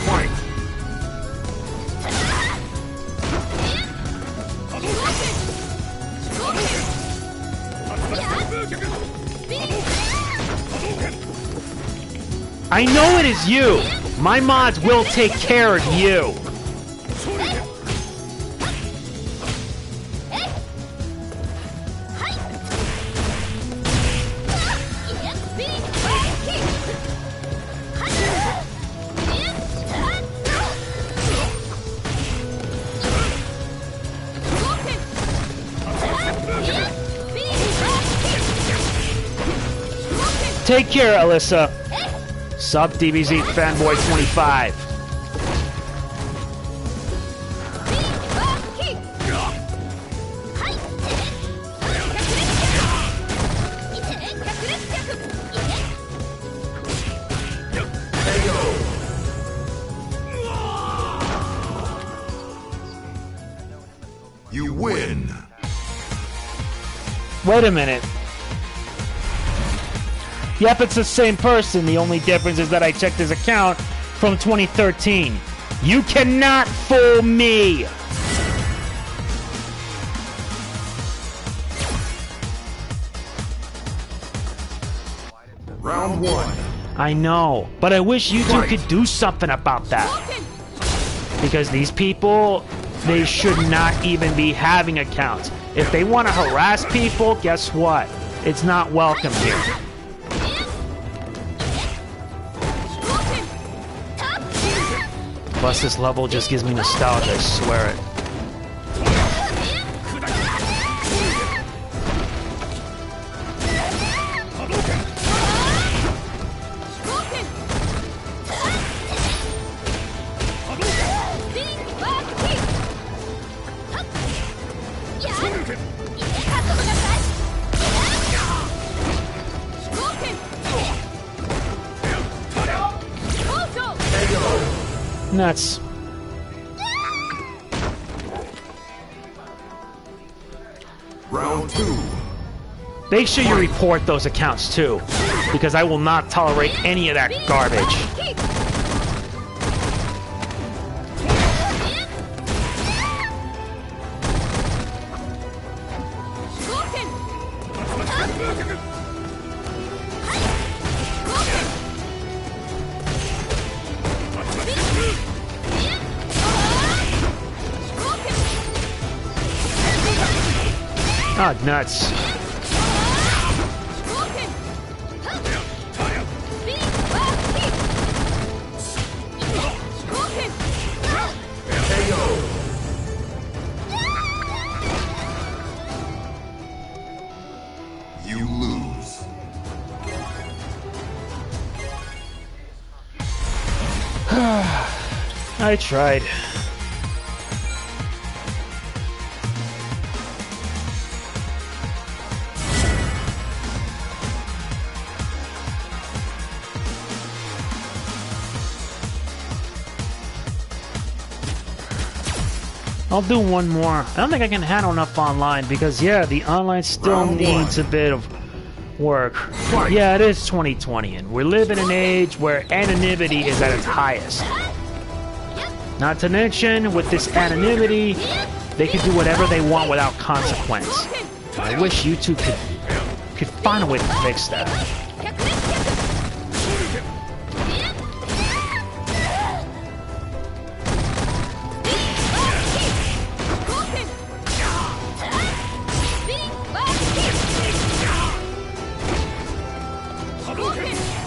Fight. I know it is you. My mods will take care of you. Take care, Alyssa. Sub DBZ Fanboy 25. You win. Wait a minute. Yep, it's the same person. The only difference is that I checked his account from 2013. You cannot fool me! Round 1. I know, but I wish YouTube could do something about that. Because these people, they should not even be having accounts. If they want to harass people, guess what? It's not welcome here. Plus, this level just gives me nostalgia, I swear it. Nuts. Round 2. Make sure you report those accounts too, because I will not tolerate any of that garbage. Oh, nuts. You lose. I tried. I'll do one more. I don't think I can handle enough online because, yeah, the online still needs a bit of work. Yeah, it is 2020, and we live in an age where anonymity is at its highest. Not to mention, with this anonymity, they can do whatever they want without consequence. I wish YouTube could find a way to fix that.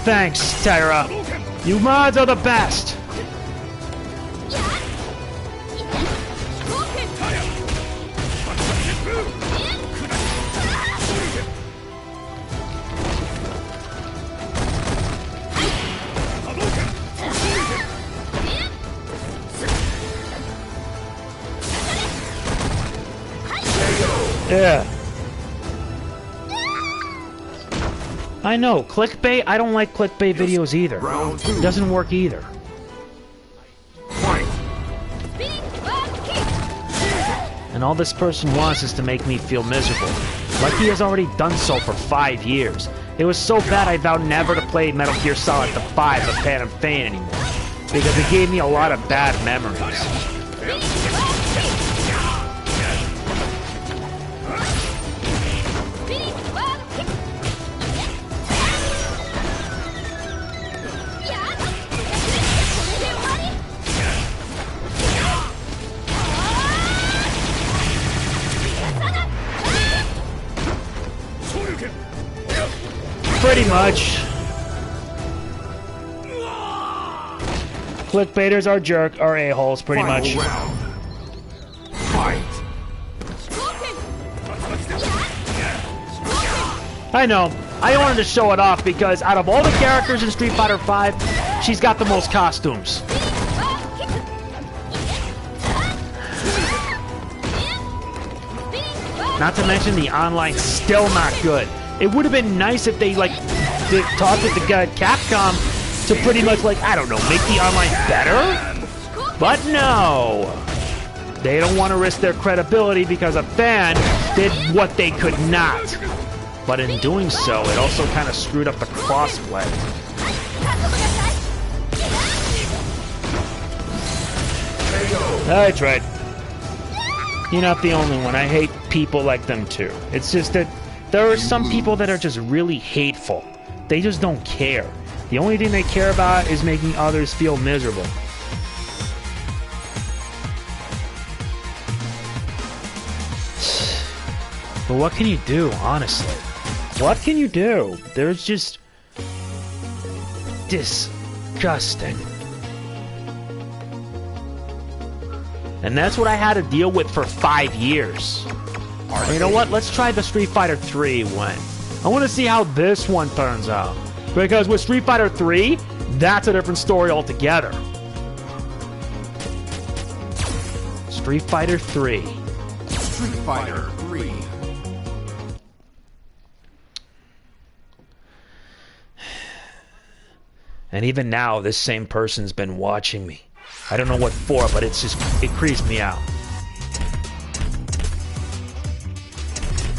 Thanks, Tyra. You mods are the best. Yeah. I know, clickbait, I don't like clickbait videos either. Round 2. It doesn't work either. Fight. And all this person wants is to make me feel miserable. Like he has already done so for 5 years. It was so bad I vowed never to play Metal Gear Solid the 5 of Phantom Pain anymore. Because it gave me a lot of bad memories. Pretty much. Clickbaiters are a-holes, pretty much. Round. Fight. I know. I wanted to show it off because out of all the characters in Street Fighter V, she's got the most costumes. Not to mention the online's still not good. It would have been nice if they, like, talked with the guy at Capcom to pretty much, like, I don't know, make the online better? But no! They don't want to risk their credibility because a fan did what they could not. But in doing so, it also kind of screwed up the crossplay. I tried. You're not the only one. I hate people like them too. It's just that there are some people that are just really hateful. They just don't care. The only thing they care about is making others feel miserable. But what can you do, honestly? What can you do? There's just... disgusting. And that's what I had to deal with for 5 years. You know what? Let's try the Street Fighter 3 one. I want to see how this one turns out. Because with Street Fighter 3, that's a different story altogether. Street Fighter 3. Street Fighter 3. And even now, this same person's been watching me. I don't know what for, but it creeps me out.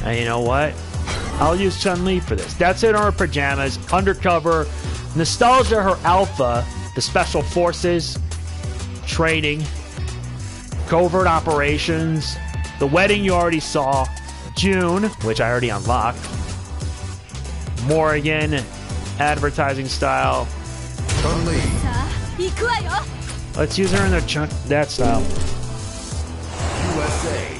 And you know what? I'll use Chun-Li for this. That's in her pajamas, undercover, nostalgia, her alpha, the special forces, training, covert operations, the wedding you already saw, June, which I already unlocked, Morrigan, advertising style. Chun-Li. Let's use her in that style. USA.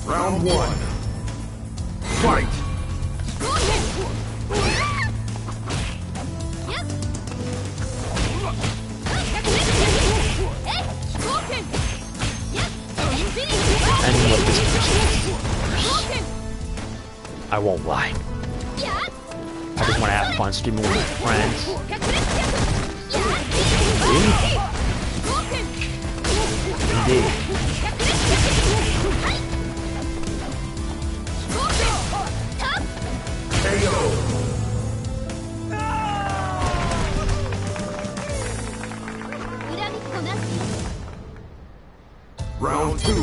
Round 1. Fight! I know what this person is. I won't lie. I just want to have fun streaming with my friends. Indeed. Round 2.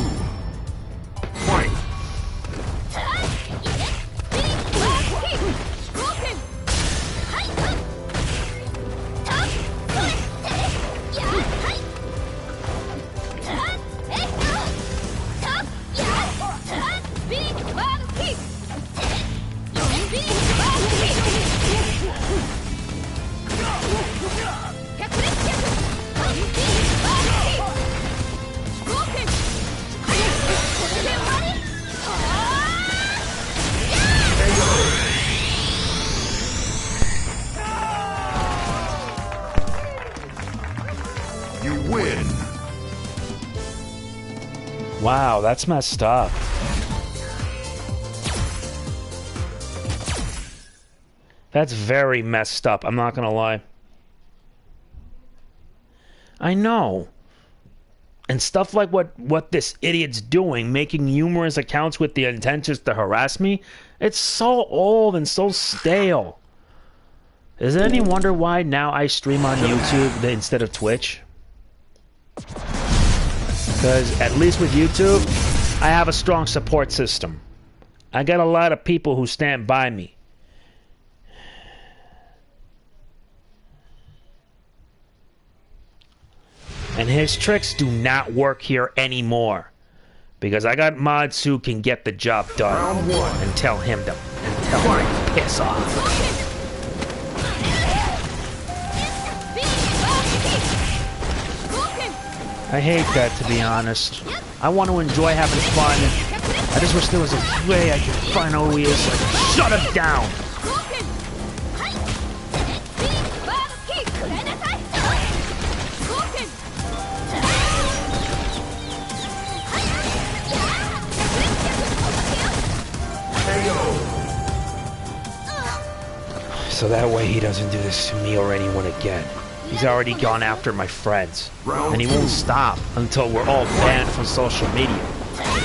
Fight! You win! Wow, that's messed up. That's very messed up, I'm not gonna lie. I know. And stuff like what this idiot's doing, making numerous accounts with the intentions to harass me, it's so old and so stale. Is it any wonder why now I stream on YouTube instead of Twitch? Because at least with YouTube, I have a strong support system. I got a lot of people who stand by me. And his tricks do not work here anymore. Because I got mods who can get the job done. And tell him to piss off. I hate that, to be honest. I want to enjoy having fun. I just wish there was a way I could find out who he is so I could shut him down. So that way he doesn't do this to me or anyone again. He's already gone after my friends. And he won't stop until we're all banned from social media.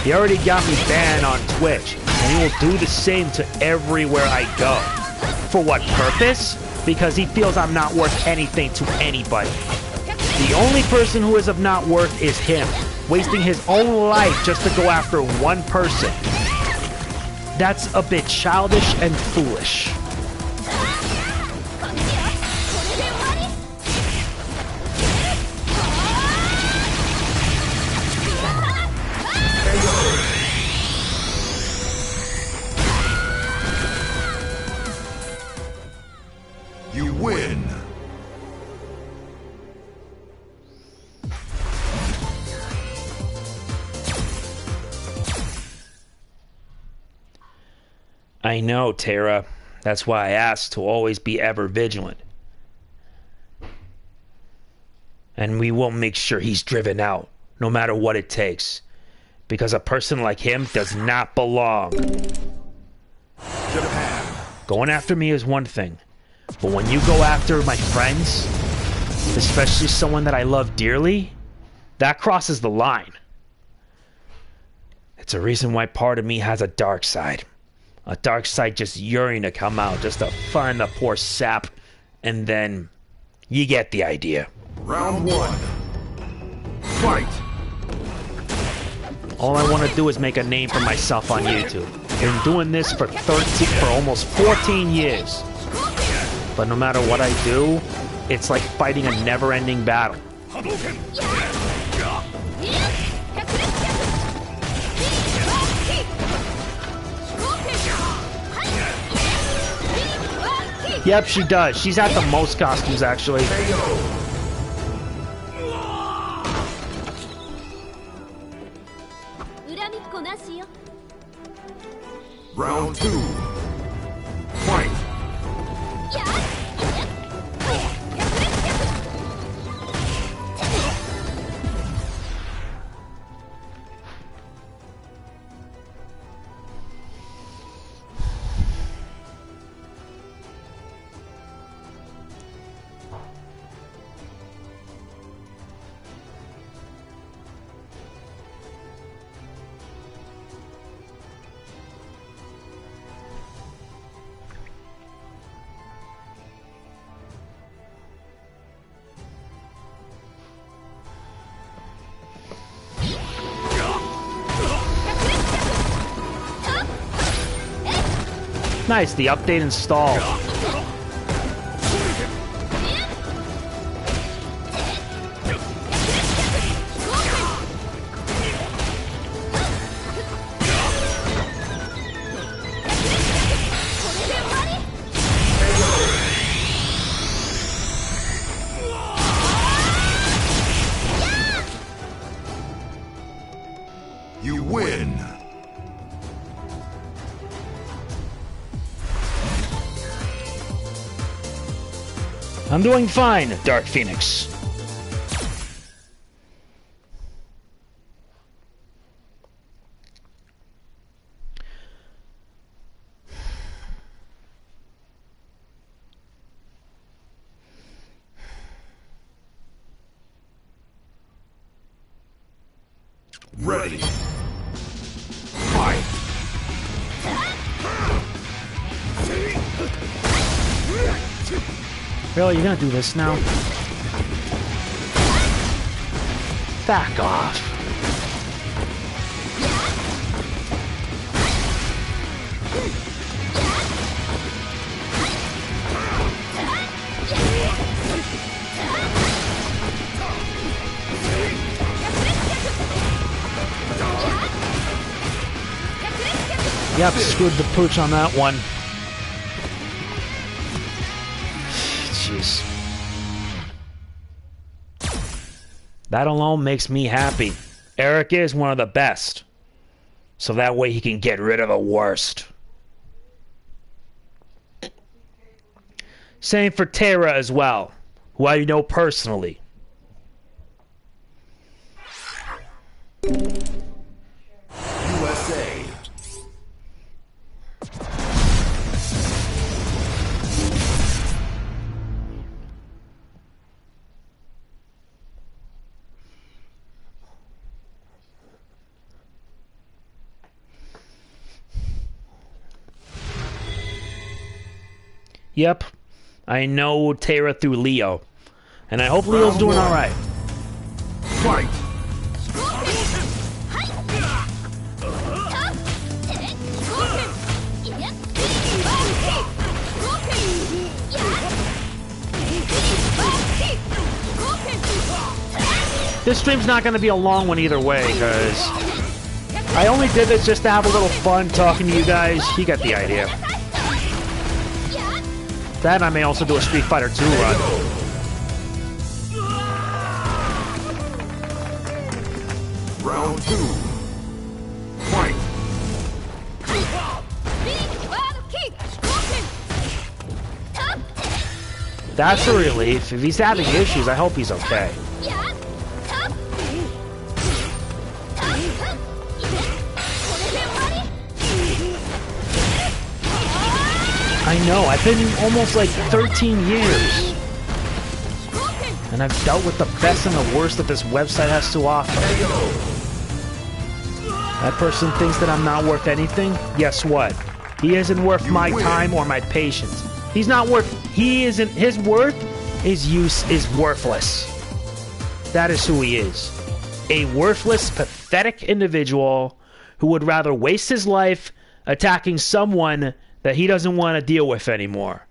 He already got me banned on Twitch. And he will do the same to everywhere I go. For what purpose? Because he feels I'm not worth anything to anybody. The only person who is of not worth is him. wasting his own life just to go after one person. That's a bit childish and foolish. You win. I know, Tara. That's why I asked to always be ever vigilant. And we will make sure he's driven out, no matter what it takes. Because a person like him does not belong. Japan. Going after me is one thing. But when you go after my friends, especially someone that I love dearly, that crosses the line. It's a reason why part of me has a dark side. A dark side just yearning to come out, just to find the poor sap, and then you get the idea. Round one. Fight. All I want to do is make a name for myself on YouTube. Been doing this for almost 14 years. But no matter what I do, it's like fighting a never-ending battle. Yep, she does. She's had the most costumes, actually. Round two. Fight. Nice, the update installed. You win. I'm doing fine, Dark Phoenix. Ready. Fight. Really, you're gonna do this now? Back off. Yep, screwed the pooch on that one. Jeez. That alone makes me happy. Eric is one of the best. So that way he can get rid of the worst. Same for Tara as well, who I know personally. USA. Yep, I know Tara through Leo, and I hope Leo's doing alright. Fight. This stream's not going to be a long one either way, because I only did this just to have a little fun talking to you guys. You got the idea. That I may also do a Street Fighter 2 run. Round 2. Fight. That's a relief. If he's having issues, I hope he's okay. I know, I've been almost like 13 years. And I've dealt with the best and the worst that this website has to offer. That person thinks that I'm not worth anything? Guess what? He isn't worth my time or my patience. He's not worth... He isn't... His worth, his use is worthless. That is who he is. A worthless, pathetic individual who would rather waste his life attacking someone that he doesn't want to deal with anymore.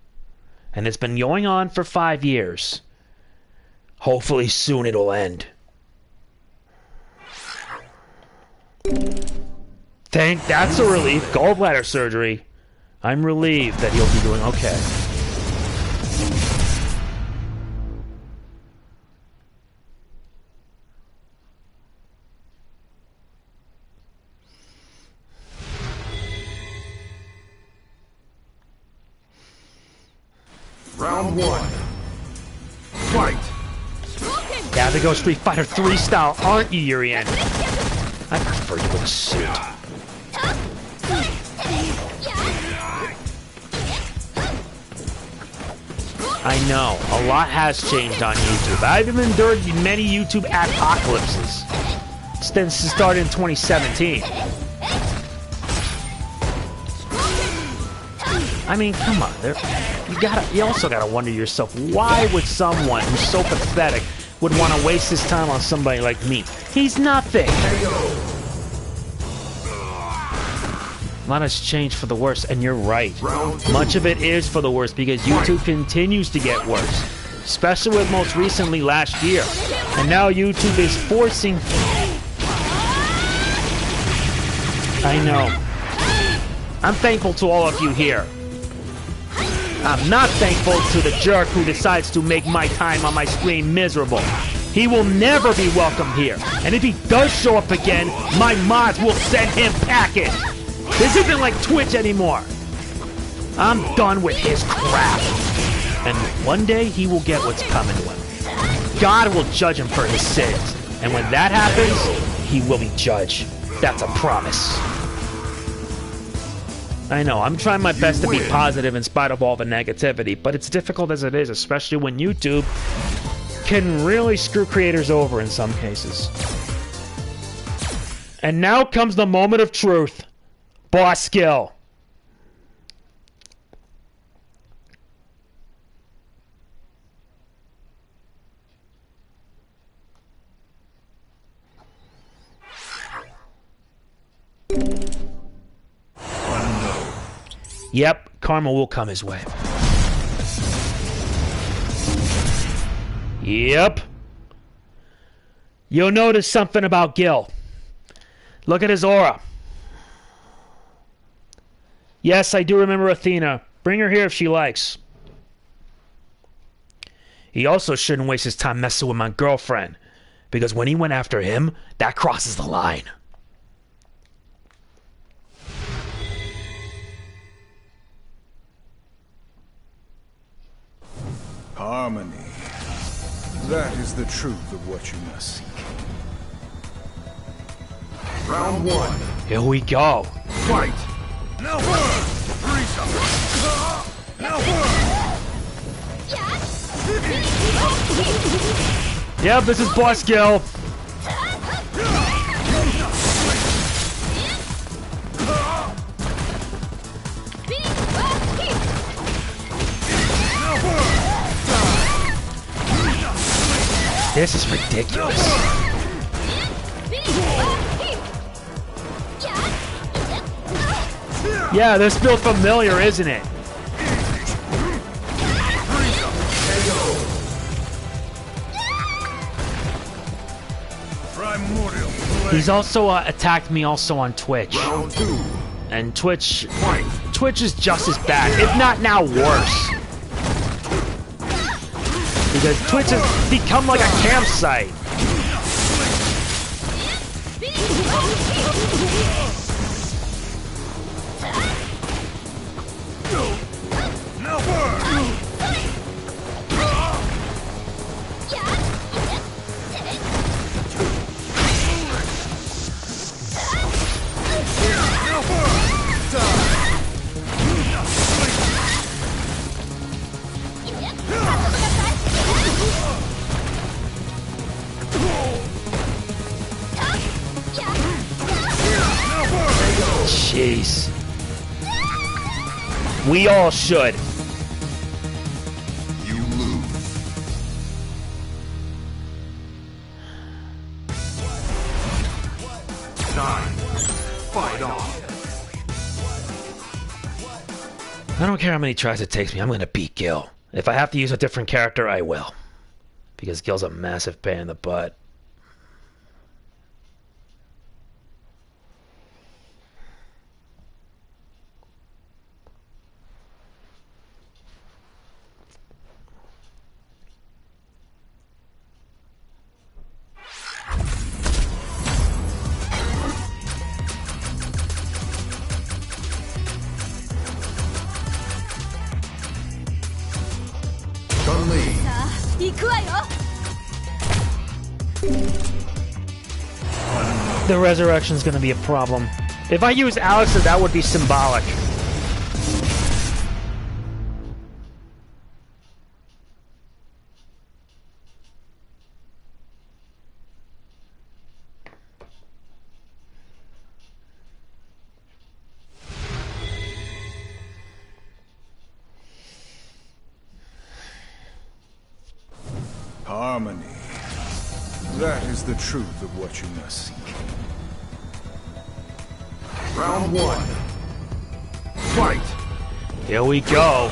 And it's been going on for 5 years. Hopefully soon it'll end. That's a relief. Gallbladder surgery. I'm relieved that he'll be doing okay. Round 1. Fight. Yeah, they go Street Fighter 3 style, aren't you, Yurian? I prefer you with a suit. I know, a lot has changed on YouTube. I've endured many YouTube apocalypses since it started in 2017. I mean, come on, you also gotta wonder yourself, why would someone who's so pathetic would want to waste his time on somebody like me? He's nothing. A lot has changed for the worse, and you're right. Much of it is for the worse because YouTube continues to get worse, especially with most recently last year. And now YouTube is forcing... I know. I'm thankful to all of you here. I'm not thankful to the jerk who decides to make my time on my screen miserable. He will never be welcome here. And if he does show up again, my mods will send him packing. This isn't like Twitch anymore. I'm done with his crap. And one day he will get what's coming to him. God will judge him for his sins. And when that happens, he will be judged. That's a promise. I know, I'm trying my best to be positive in spite of all the negativity, but it's difficult as it is, especially when YouTube can really screw creators over in some cases. And now comes the moment of truth. Boss skill. Yep, karma will come his way. Yep. You'll notice something about Gil. Look at his aura. Yes, I do remember Athena. Bring her here if she likes. He also shouldn't waste his time messing with my girlfriend, because when he went after him, that crosses the line. Harmony. That is the truth of what you must seek. Round 1. Here we go. Fight. Now burn! Freeze up! Now burn! Yep, this is Boss Gil. This is ridiculous. Yeah, this feels familiar, isn't it? He's also attacked me also on Twitch. Round 2. And Twitch Fight. is just as bad, if not now worse. Because Twitch has become like a campsite. Jeez. We all should. You lose. Time. Fight on. I don't care how many tries it takes me, I'm gonna beat Gil. If I have to use a different character, I will. Because Gil's a massive pain in the butt. The resurrection's gonna be a problem. If I use Alex, that would be symbolic. Harmony. That is the truth of what you must seek. Round 1. Fight. Here we go.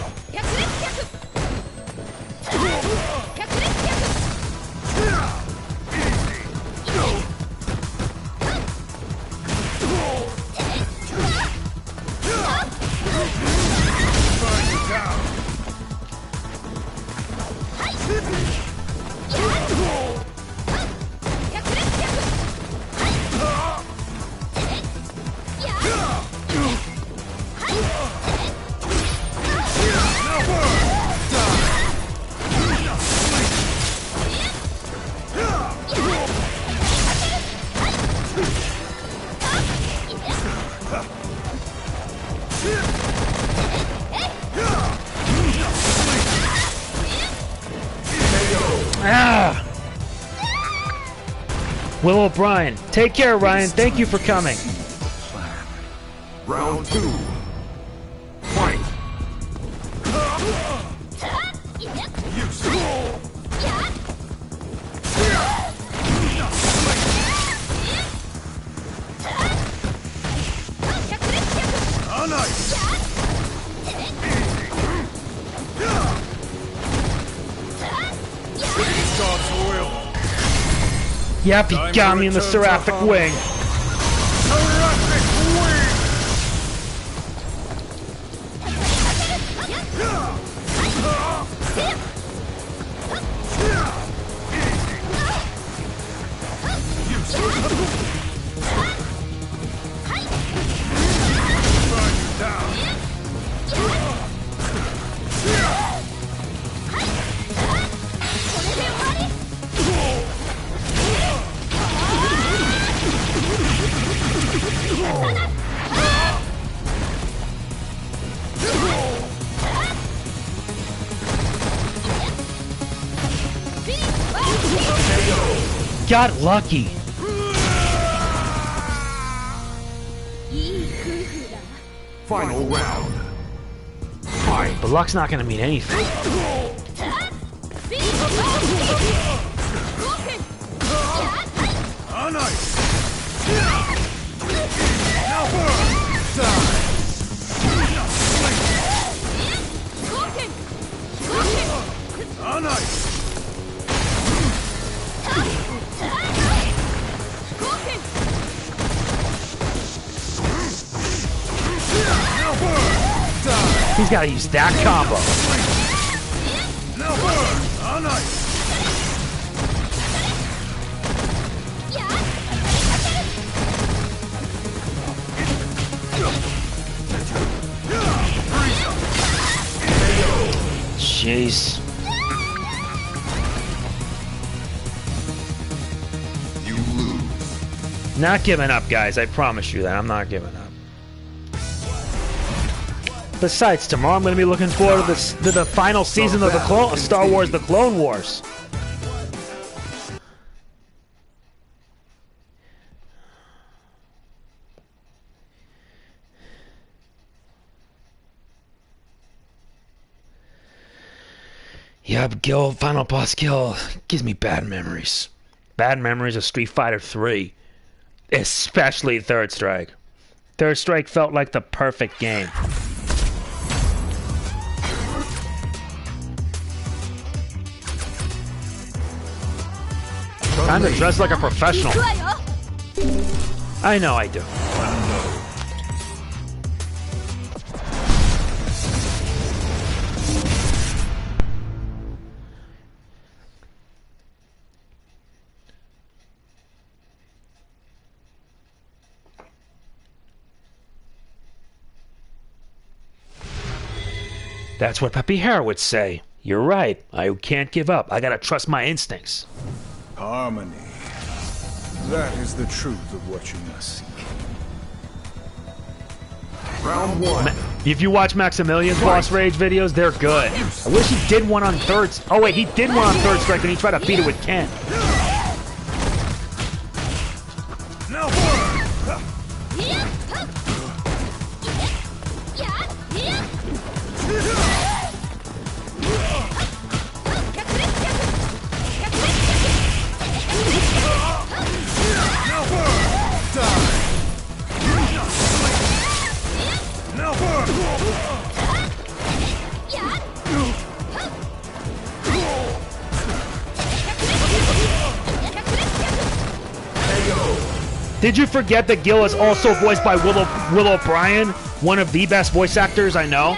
Will O'Brien. Take care, Ryan. Thank you for coming. Round 2. Fight. Yep, he got me in the seraphic wing. Got lucky. Final round. Fight. But luck's not gonna mean anything. He's gotta use that combo. Now burn! On ice! Jeez. You lose. Not giving up, guys. I promise you that. I'm not giving up. Besides, tomorrow I'm going to be looking forward to the final season of the Star Wars: The Clone Wars. Yep, Gil, final boss Gil gives me bad memories. Bad memories of Street Fighter 3. Especially Third Strike. Third Strike felt like the perfect game. Time to dress like a professional. I know I do. That's what Peppy Hare would say. You're right. I can't give up. I gotta trust my instincts. Harmony. That is the truth of what you must seek. Round one. If you watch Maximilian's Boss Rage videos, they're good. I wish he did one on Third... Oh, wait, he did one on Third Strike and he tried to beat it with Ken. Now burn! Did you forget that Gil is also voiced by Will O'Brien, one of the best voice actors I know?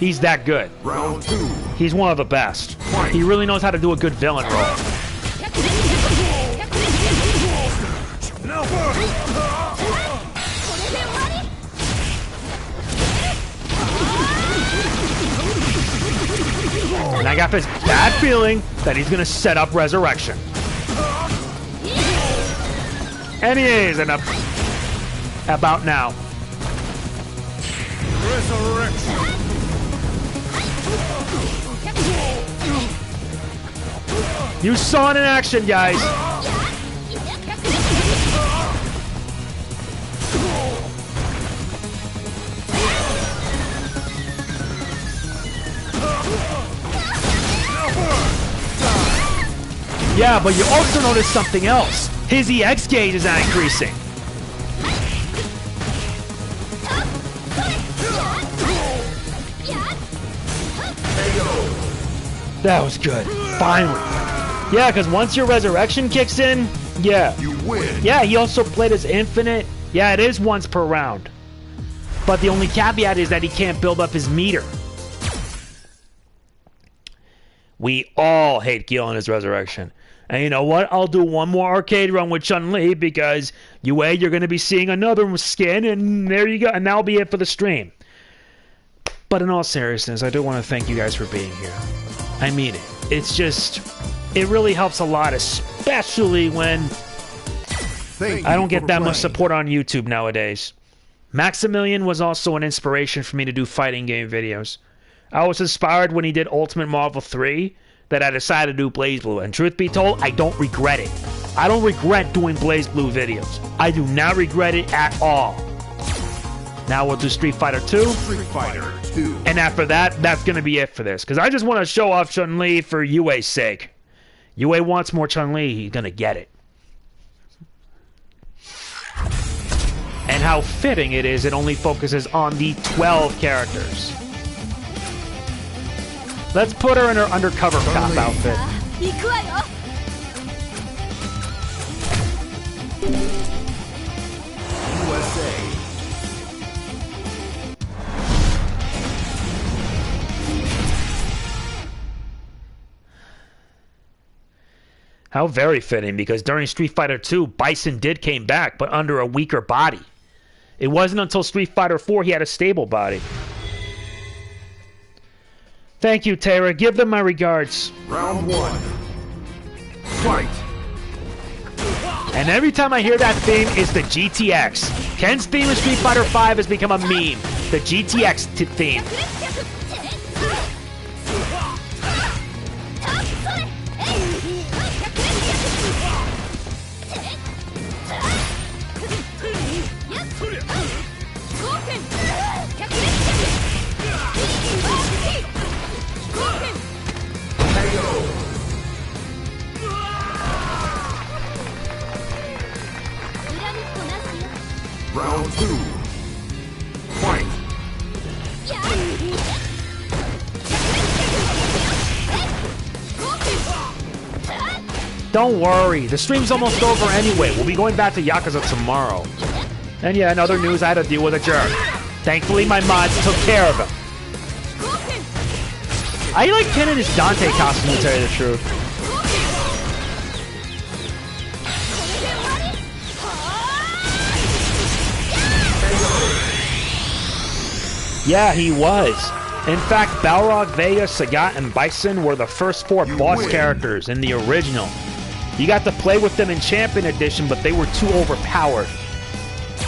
He's that good. Round two. He's one of the best. He really knows how to do a good villain role. Now burn! And I got this bad feeling that he's gonna set up Resurrection. And he is, and about now. Resurrection! You saw it in action, guys. Yeah, but you also noticed something else. His EX gauge is not increasing. That was good. Finally. Yeah, because once your resurrection kicks in, yeah. You win. Yeah, he also played as infinite. Yeah, it is once per round. But the only caveat is that he can't build up his meter. We all hate Gil and his resurrection. And you know what? I'll do one more arcade run with Chun-Li because you're going to be seeing another skin, and there you go. And that'll be it for the stream. But in all seriousness, I do want to thank you guys for being here. I mean it. It's just, it really helps a lot, especially when I don't get that much support on YouTube nowadays. Maximilian was also an inspiration for me to do fighting game videos. I was inspired when he did Ultimate Marvel 3 that I decided to do BlazBlue. And truth be told, I don't regret it. I don't regret doing BlazBlue videos. I do not regret it at all. Now we'll do Street Fighter 2. Street Fighter 2. And after that, that's going to be it for this. Because I just want to show off Chun-Li for Yue's sake. Yue wants more Chun-Li, he's going to get it. And how fitting it is, it only focuses on the 12 characters. Let's put her in her undercover cop outfit. USA. How very fitting, because during Street Fighter 2, Bison did came back, but under a weaker body. It wasn't until Street Fighter 4 he had a stable body. Thank you, Tara. Give them my regards. Round 1. Fight. And every time I hear that theme, it's the GTX. Ken's theme in Street Fighter 5 has become a meme. The GTX theme. Round 2. Fight. Don't worry, the stream's almost over anyway. We'll be going back to Yakuza tomorrow. And yeah, in other news, I had to deal with a jerk. Thankfully, my mods took care of him. I like Ken in his Dante costume, to tell you the truth. Yeah, he was. In fact, Balrog, Vega, Sagat, and Bison were the first 4 boss characters in the original. You got to play with them in Champion Edition, but they were too overpowered.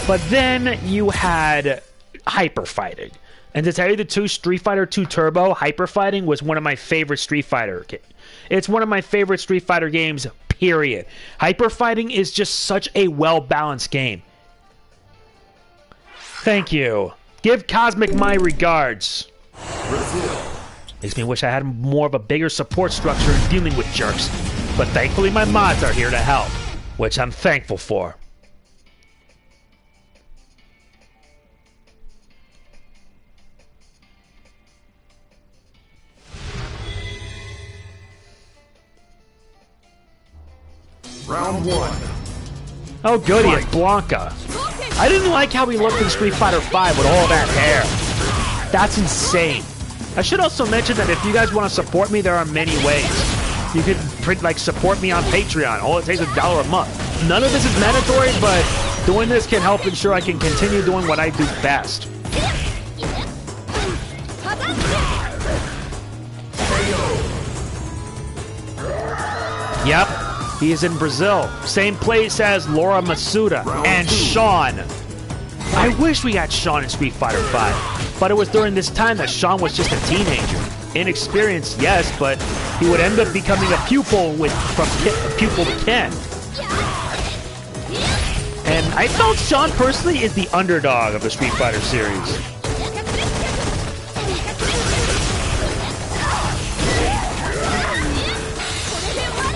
But then you had Hyper Fighting. And to tell you the truth, Street Fighter 2 Turbo, Hyper Fighting was one of my favorite Street Fighter games. It's one of my favorite Street Fighter games, period. Hyper Fighting is just such a well-balanced game. Thank you. Give Cosmic my regards. Brazil. Makes me wish I had more of a bigger support structure in dealing with jerks. But thankfully my mods are here to help, which I'm thankful for. Round 1. Oh goody, it's Blanca. I didn't like how he looked in Street Fighter 5 with all that hair. That's insane. I should also mention that if you guys want to support me, there are many ways. You can like support me on Patreon. All it takes is $1 a month. None of this is mandatory, but doing this can help ensure I can continue doing what I do best. Yep, he is in Brazil. Same place as Laura Masuda and Sean. I wish we had Sean in Street Fighter 5, but it was during this time that Sean was just a teenager. Inexperienced, yes, but he would end up becoming a pupil from Ken. And I felt Sean personally is the underdog of the Street Fighter series.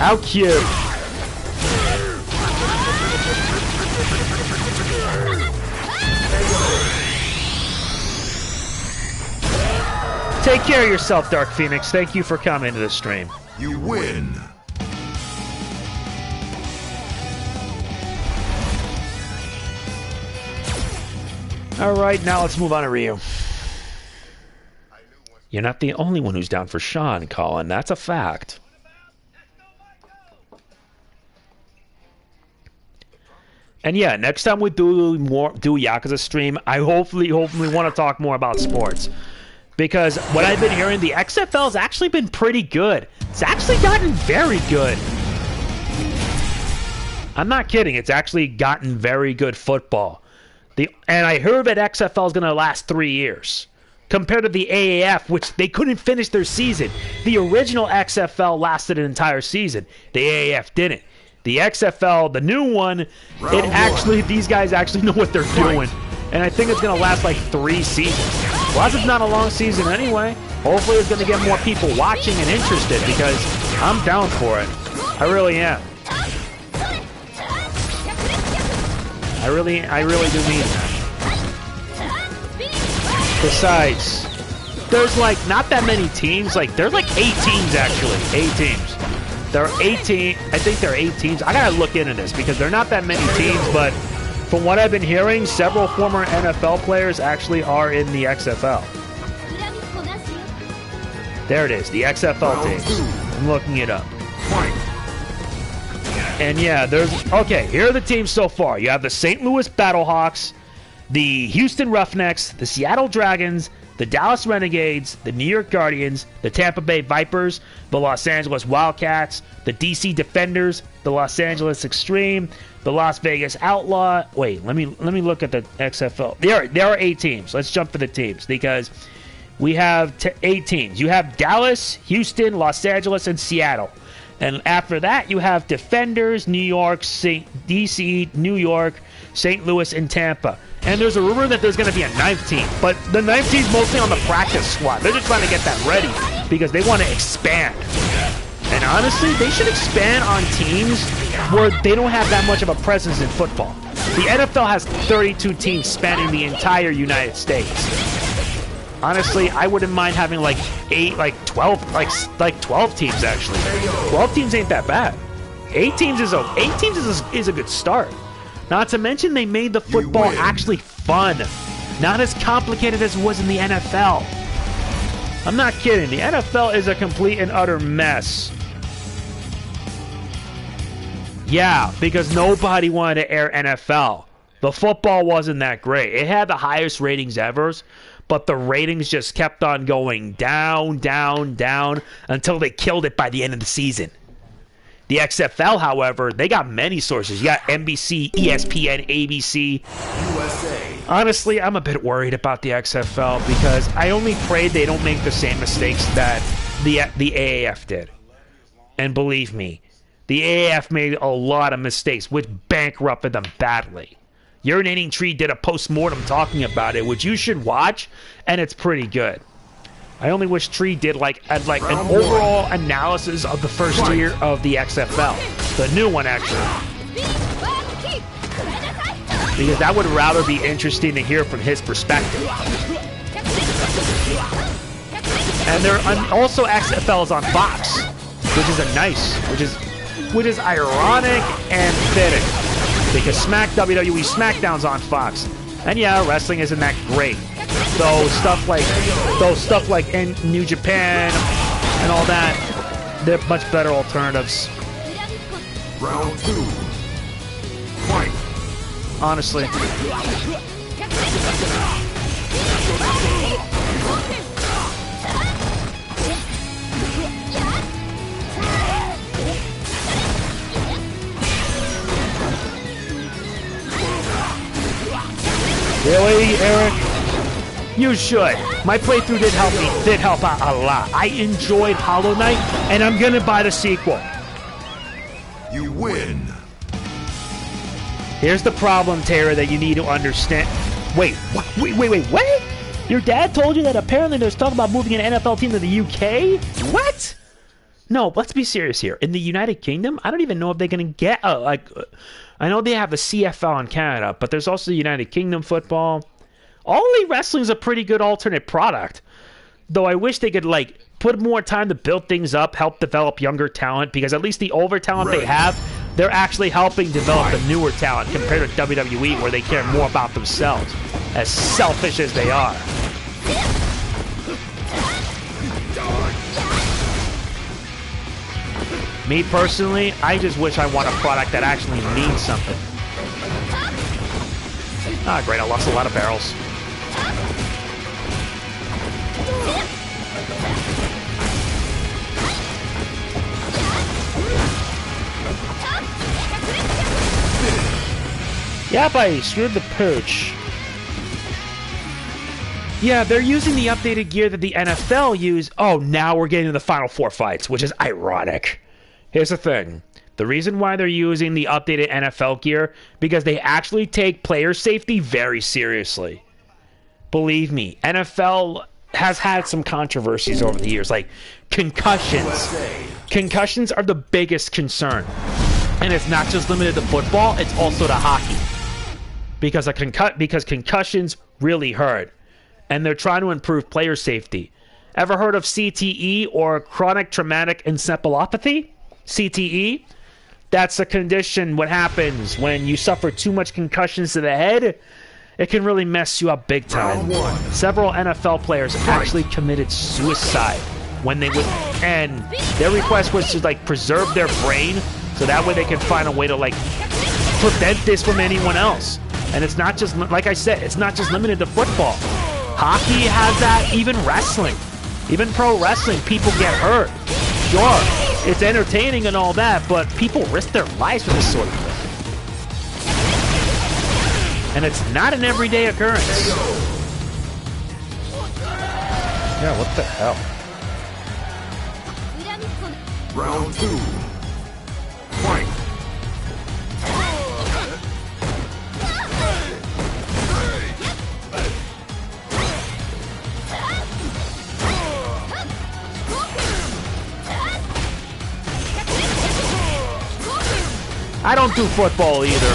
How cute. Take care of yourself, Dark Phoenix. Thank you for coming to the stream. You win. Alright, now let's move on to Ryu. You're not the only one who's down for Sean, Colin. That's a fact. And yeah, next time we do Yakuza stream, I hopefully want to talk more about sports. Because what I've been hearing, the XFL's actually been pretty good. It's actually gotten very good. I'm not kidding. It's actually gotten very good football. And I heard that XFL is going to last 3 years. Compared to the AAF, which they couldn't finish their season. The original XFL lasted an entire season. The AAF didn't. The XFL, the new one, these guys actually know what they're doing. And I think it's going to last like 3 seasons. Plus, it's not a long season anyway. Hopefully, it's going to get more people watching and interested because I'm down for it. I really am. I really do mean that. Besides, there's like not that many teams. Like, there's like 8 teams actually. 8 teams. There are 18. I think there are 8 teams. I gotta look into this because there are not that many teams, but from what I've been hearing, several former NFL players actually are in the XFL. There it is, the XFL teams. I'm looking it up. And yeah, there's... Okay, here are the teams so far. You have the St. Louis Battlehawks, the Houston Roughnecks, the Seattle Dragons, the Dallas Renegades, the New York Guardians, the Tampa Bay Vipers, the Los Angeles Wildcats, the DC Defenders, the Los Angeles Extreme, the Las Vegas Outlaw. Wait, let me look at the XFL. There are 8 teams. Let's jump to the teams because we have 8 teams. You have Dallas, Houston, Los Angeles, and Seattle. And after that, you have Defenders, New York, DC, New York, St. Louis, and Tampa. And there's a rumor that there's going to be a 9th team. But the 9th team's mostly on the practice squad. They're just trying to get that ready because they want to expand. And honestly, they should expand on teams where they don't have that much of a presence in football. The NFL has 32 teams spanning the entire United States. Honestly, I wouldn't mind having like 12 teams actually. 12 teams ain't that bad. 8 teams is a good start. Not to mention they made the football actually fun. Not as complicated as it was in the NFL. I'm not kidding. The NFL is a complete and utter mess. Yeah, because nobody wanted to air NFL. The football wasn't that great. It had the highest ratings ever, but the ratings just kept on going down, down, down until they killed it by the end of the season. The XFL, however, they got many sources. You got NBC, ESPN, ABC. USA. Honestly, I'm a bit worried about the XFL because I only pray they don't make the same mistakes that the AAF did. And believe me, the AAF made a lot of mistakes, which bankrupted them badly. Urinating Tree did a post-mortem talking about it, which you should watch, and it's pretty good. I only wish Tree did like an overall analysis of the first year of the XFL. The new one, actually. Because that would rather be interesting to hear from his perspective. And there are also XFLs on Fox, which is ironic and fitting. Because WWE SmackDown's on Fox. And yeah, wrestling isn't that great. Though stuff like in New Japan and all that, they're much better alternatives. Round 2. Fight. Honestly. Really, Eric? You should. My playthrough did help out a lot. I enjoyed Hollow Knight, and I'm gonna buy the sequel. You win. Here's the problem, Tara, that you need to understand. Wait, what? Your dad told you that apparently there's talk about moving an NFL team to the UK? What? No, let's be serious here. In the United Kingdom, I don't even know if they're gonna get I know they have the CFL in Canada, but there's also the United Kingdom football. All Elite Wrestling is a pretty good alternate product. Though I wish they could, put more time to build things up, help develop younger talent, because at least the older talent they have, they're actually helping develop the newer talent compared to WWE, where they care more about themselves, as selfish as they are. Me personally, I just wish I want a product that actually means something. Ah, great, I lost a lot of barrels. Yep, I screwed the pooch. Yeah, they're using the updated gear that the NFL used. Oh, now we're getting to the Final Four fights, which is ironic. Here's the thing. The reason why they're using the updated NFL gear, because they actually take player safety very seriously. Believe me, NFL has had some controversies over the years, like concussions. Concussions are the biggest concern. And it's not just limited to football, it's also to hockey. Because concussions really hurt. And they're trying to improve player safety. Ever heard of CTE, or chronic traumatic encephalopathy? CTE? That's a condition. What happens when you suffer too much concussions to the head? It can really mess you up big time. Several NFL players actually committed suicide when they would, and their request was to preserve their brain so that way they can find a way to like prevent this from anyone else. And it's not just, like I said, it's not just limited to football. Hockey has that, even wrestling. Even pro wrestling, people get hurt. Sure, it's entertaining and all that, but people risk their lives for this sort of thing. And it's not an everyday occurrence. Yeah, what the hell? Round 2. Fight. I don't do football either.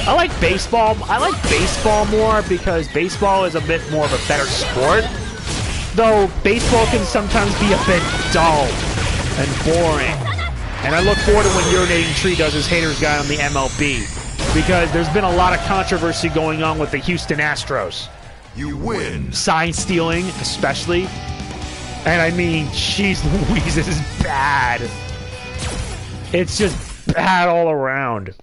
I like baseball. I like baseball more because baseball is a bit more of a better sport. Though baseball can sometimes be a bit dull and boring. And I look forward to when Urinating Tree does his haters guy on the MLB. Because there's been a lot of controversy going on with the Houston Astros. You win. Sign stealing, especially. And I mean, jeez Louise, this is bad. It's just bad all around.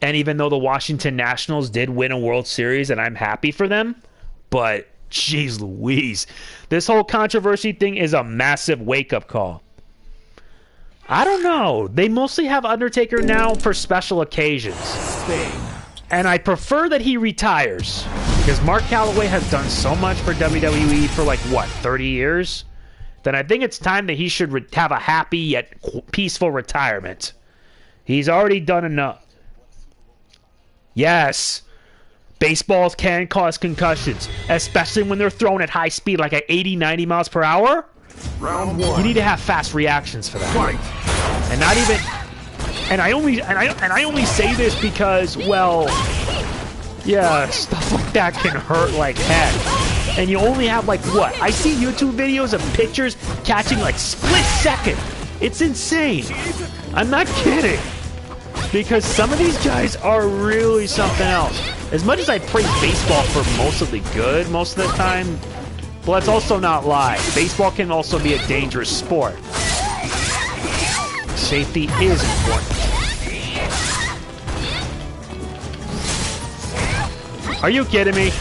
And even though the Washington Nationals did win a World Series, and I'm happy for them, but jeez Louise, this whole controversy thing is a massive wake-up call. I don't know. They mostly have Undertaker now for special occasions. And I prefer that he retires. Because Mark Calloway has done so much for WWE for like, what, 30 years? Then I think it's time that he should have a happy yet peaceful retirement. He's already done enough. Yes. Baseballs can cause concussions, especially when they're thrown at high speed, like at 80, 90 miles per hour. Round 1. You need to have fast reactions for that. Fight. And not even, and I only say this because, well, yeah, stuff like that can hurt like heck. And you only have like what? I see YouTube videos of pitchers catching like split second. It's insane. I'm not kidding. Because some of these guys are really something else. As much as I praise baseball for mostly good most of the time, well, let's also not lie. Baseball can also be a dangerous sport. Safety is important. Are you kidding me?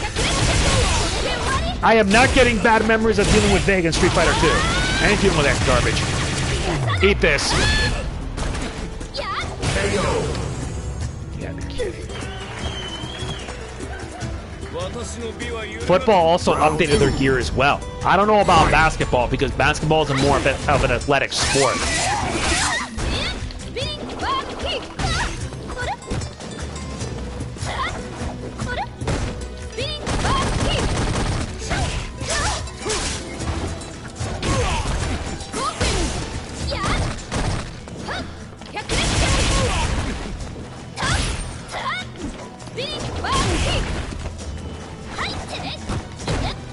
I am not getting bad memories of dealing with Vega in Street Fighter 2. I ain't dealing with that garbage. Eat this. Yeah, I'm kidding. Football also updated their gear as well. I don't know about basketball because basketball is more of an athletic sport.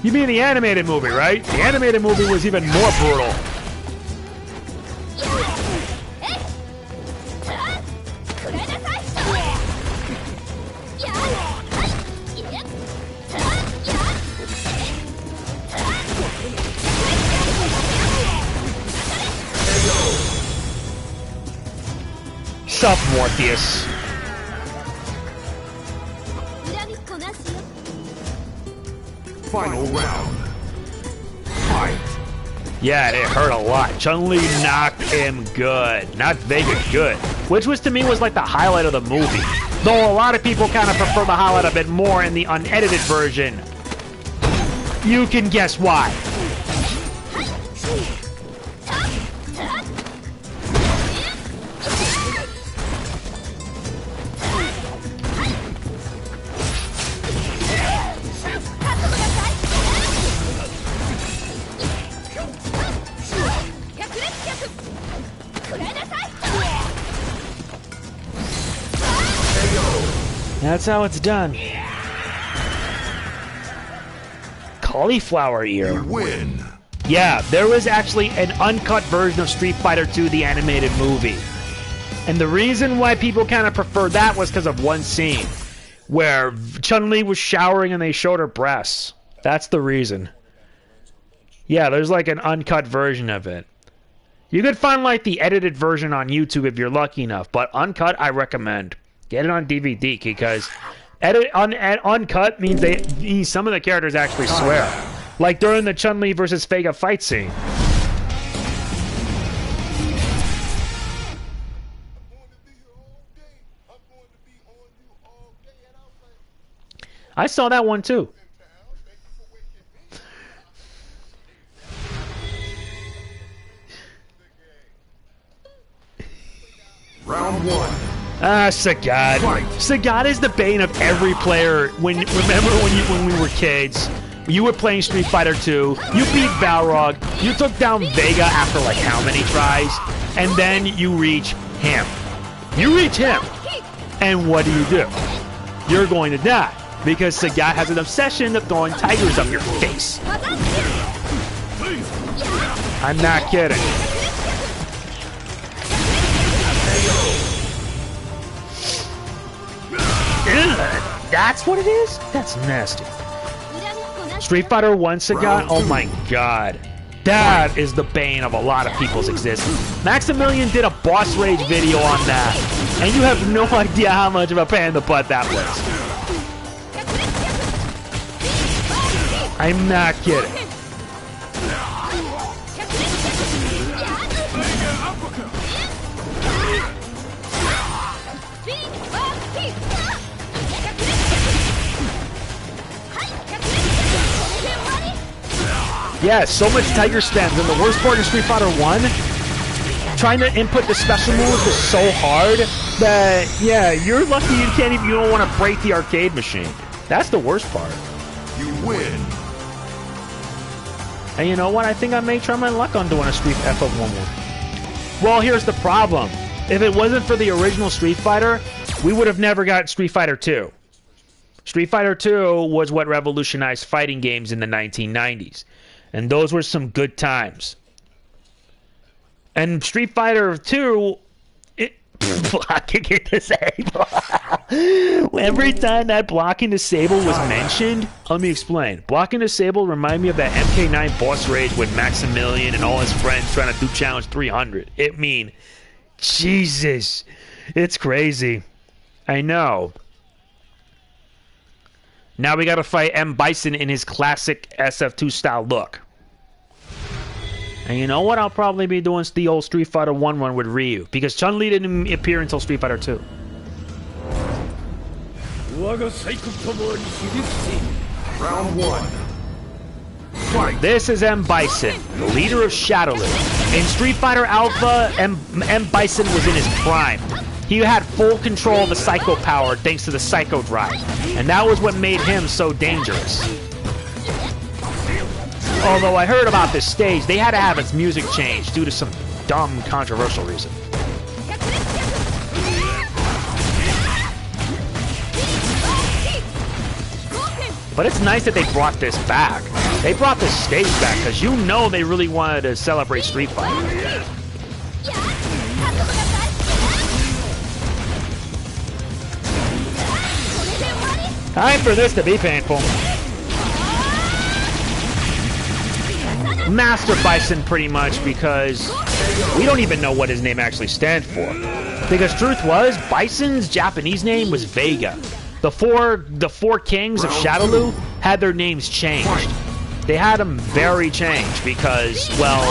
You mean the animated movie, right? The animated movie was even more brutal. Sup, Morpheus. Final round. Fight. Yeah, it hurt a lot. Chun-Li knocked him good. Not Vega good. Which was, to me, was like the highlight of the movie. Though a lot of people kind of prefer the highlight a bit more in the unedited version. You can guess why. That's how it's done. Cauliflower ear. You win. Yeah, there was actually an uncut version of Street Fighter 2, the animated movie. And the reason why people kind of prefer that was because of one scene where Chun-Li was showering and they showed her breasts. That's the reason. Yeah, there's like an uncut version of it. You could find like the edited version on YouTube if you're lucky enough, but uncut I recommend. Get it on DVD because uncut means some of the characters actually swear. Like during the Chun-Li versus Vega fight scene. I saw that one too. Round 1. Sagat. Sagat is the bane of every player. Remember when we were kids, you were playing Street Fighter 2, you beat Balrog, you took down Vega after like how many tries, and then you reach him. You reach him, and what do? You're going to die. Because Sagat has an obsession of throwing tigers up your face. I'm not kidding. Ugh, that's what it is? That's nasty. Street Fighter 1 Sagat? Oh my god. That is the bane of a lot of people's existence. Maximilian did a boss rage video on that. And you have no idea how much of a pain in the butt that was. I'm not kidding. Yeah, so much tiger spams, and the worst part of Street Fighter 1, trying to input the special moves was so hard that, yeah, you're lucky you don't want to break the arcade machine. That's the worst part. You win. And you know what? I think I may try my luck on doing a Street FF1. Well, here's the problem. If it wasn't for the original Street Fighter, we would have never got Street Fighter 2. Street Fighter 2 was what revolutionized fighting games in the 1990s. And those were some good times. And Street Fighter 2... blocking and disable. Every time that blocking disable was mentioned, let me explain. Blocking disable remind me of that MK9 boss rage with Maximilian and all his friends trying to do challenge 300. Jesus, it's crazy. I know. Now we gotta fight M. Bison in his classic SF2 style look. And you know what? I'll probably be doing the old Street Fighter 1 run with Ryu, because Chun-Li didn't appear until Street Fighter 2. Round 1. Fight. This is M. Bison, the leader of Shadowloo. In Street Fighter Alpha, M. Bison was in his prime. He had full control of the Psycho power thanks to the Psycho Drive, and that was what made him so dangerous. Although I heard about this stage, they had to have its music changed due to some dumb, controversial reason. But it's nice that they brought this back. They brought this stage back, because you know they really wanted to celebrate Street Fighter. Time for this to be painful. Master Bison, pretty much, because we don't even know what his name actually stands for. Because truth was, Bison's Japanese name was Vega. The four kings of Shadowloo had their names changed. They had them very changed because, well,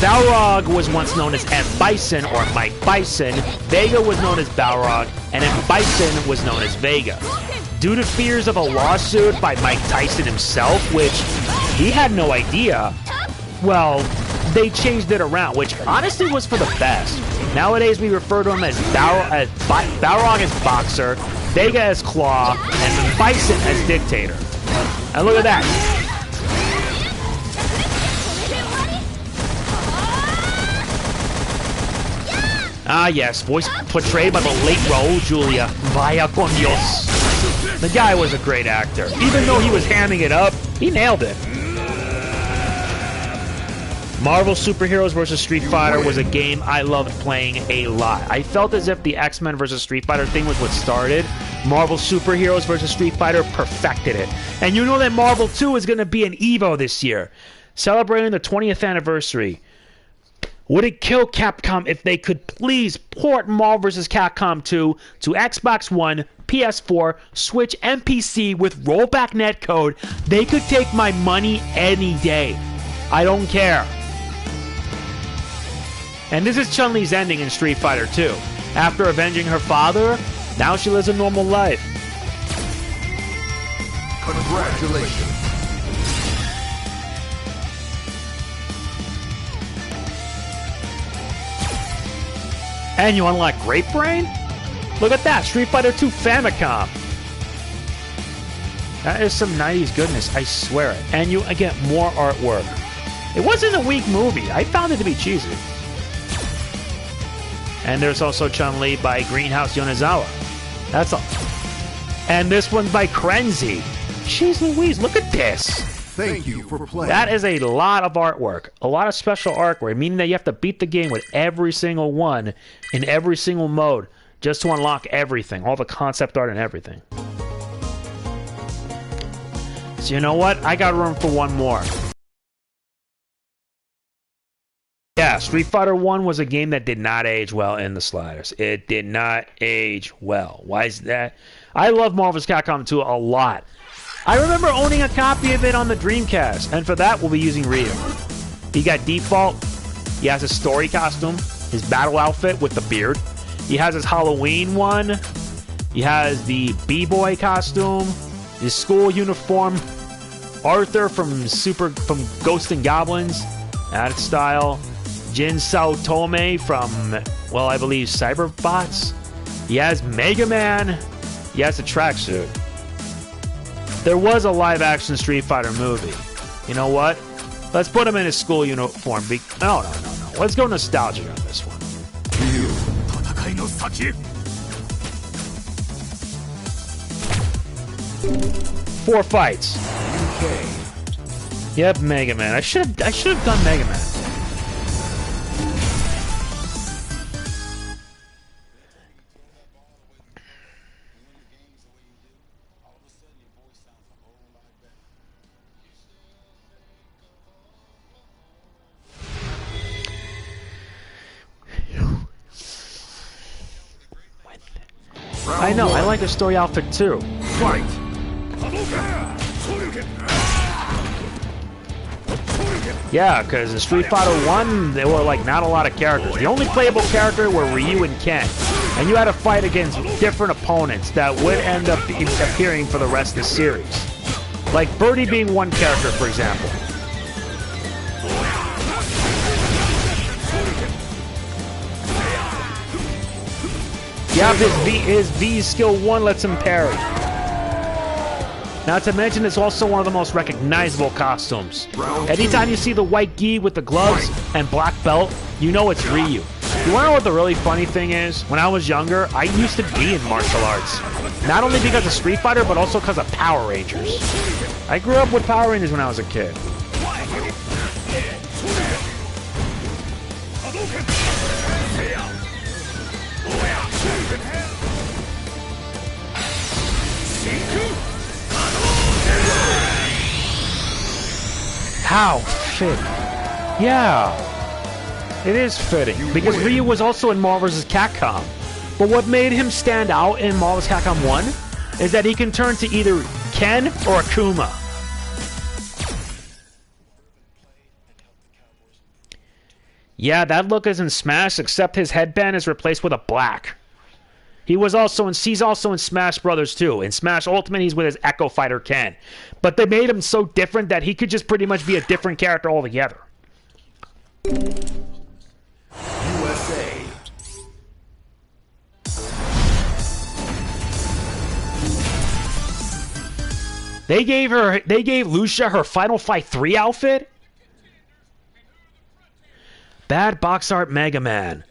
Balrog was once known as M. Bison or Mike Bison, Vega was known as Balrog, and M. Bison was known as Vega. Due to fears of a lawsuit by Mike Tyson himself, which he had no idea, well, they changed it around, which honestly was for the best. Nowadays, we refer to him as Balrog as Boxer, Vega as Claw, and Bison as Dictator. And look at that. Ah yes, voice portrayed by the late Raul Julia. Vaya con Dios. The guy was a great actor. Even though he was hamming it up, he nailed it. Marvel Superheroes vs. Street Fighter was a game I loved playing a lot. I felt as if the X-Men vs. Street Fighter thing was what started. Marvel Superheroes vs. Street Fighter perfected it. And you know that Marvel 2 is going to be an EVO this year, celebrating the 20th anniversary. Would it kill Capcom if they could please port Marvel vs. Capcom 2 to Xbox One, PS4, Switch, and PC with rollback netcode? They could take my money any day. I don't care. And this is Chun-Li's ending in Street Fighter 2. After avenging her father, now she lives a normal life. Congratulations. And you unlock Great Brain? Look at that, Street Fighter 2 Famicom. That is some 90s goodness, I swear it. And you get more artwork. It wasn't a weak movie. I found it to be cheesy. And there's also Chun-Li by Greenhouse Yonezawa. That's all. And this one's by Krenzy. Jeez Louise, look at this. Thank you for playing. That is a lot of artwork. A lot of special artwork, meaning that you have to beat the game with every single one in every single mode just to unlock everything, all the concept art and everything. So you know what? I got room for one more. Yeah, Street Fighter 1 was a game that did not age well in the sliders. It did not age well. Why is that? I love Marvel vs. Capcom 2 a lot. I remember owning a copy of it on the Dreamcast, and for that we'll be using Ryu. He got default. He has his story costume, his battle outfit with the beard. He has his Halloween one. He has the B-boy costume, his school uniform. Arthur from Ghosts and Goblins, that style. Jin Sao Tome from, well, I believe Cyberbots. He has Mega Man. He has a tracksuit. There was a live-action Street Fighter movie. You know what? Let's put him in his school uniform. No. Let's go nostalgic on this one. Four fights. Okay. Yep, Mega Man. I should have done Mega Man. I know, I like the story outfit too. Fight! Yeah, because in Street Fighter 1, there were like not a lot of characters. The only playable character were Ryu and Ken. And you had to fight against different opponents that would end up appearing for the rest of the series. Like Birdie being one character, for example. Yeah, his V skill 1 lets him parry. Not to mention, it's also one of the most recognizable costumes. Anytime you see the white gi with the gloves and black belt, you know it's Ryu. You wanna know what the really funny thing is? When I was younger, I used to be in martial arts. Not only because of Street Fighter, but also because of Power Rangers. I grew up with Power Rangers when I was a kid. How fitting. Yeah, it is fitting, because Ryu was also in Marvel vs. Capcom. But what made him stand out in Marvel vs. Capcom 1 is that he can turn to either Ken or Akuma. Yeah, that look is in Smash, except his headband is replaced with a black. He's also in Smash Brothers too. In Smash Ultimate, he's with his Echo Fighter Ken. But they made him so different that he could just pretty much be a different character altogether. USA. They gave Lucia her Final Fight 3 outfit? Bad box art Mega Man.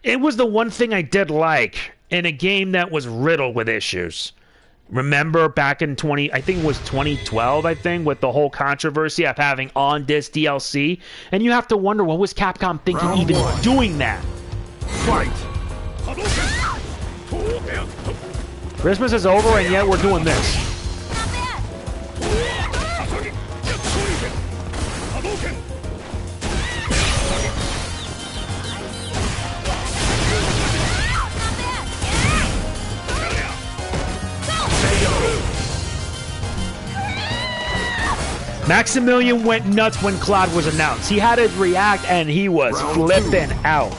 It was the one thing I did like in a game that was riddled with issues. Remember back in I think it was 2012, I think, with the whole controversy of having on-disc DLC? And you have to wonder, what was Capcom thinking even doing that? Fight! Christmas is over and yet we're doing this. Maximilian went nuts when Cloud was announced. He had his react and he was flipping out.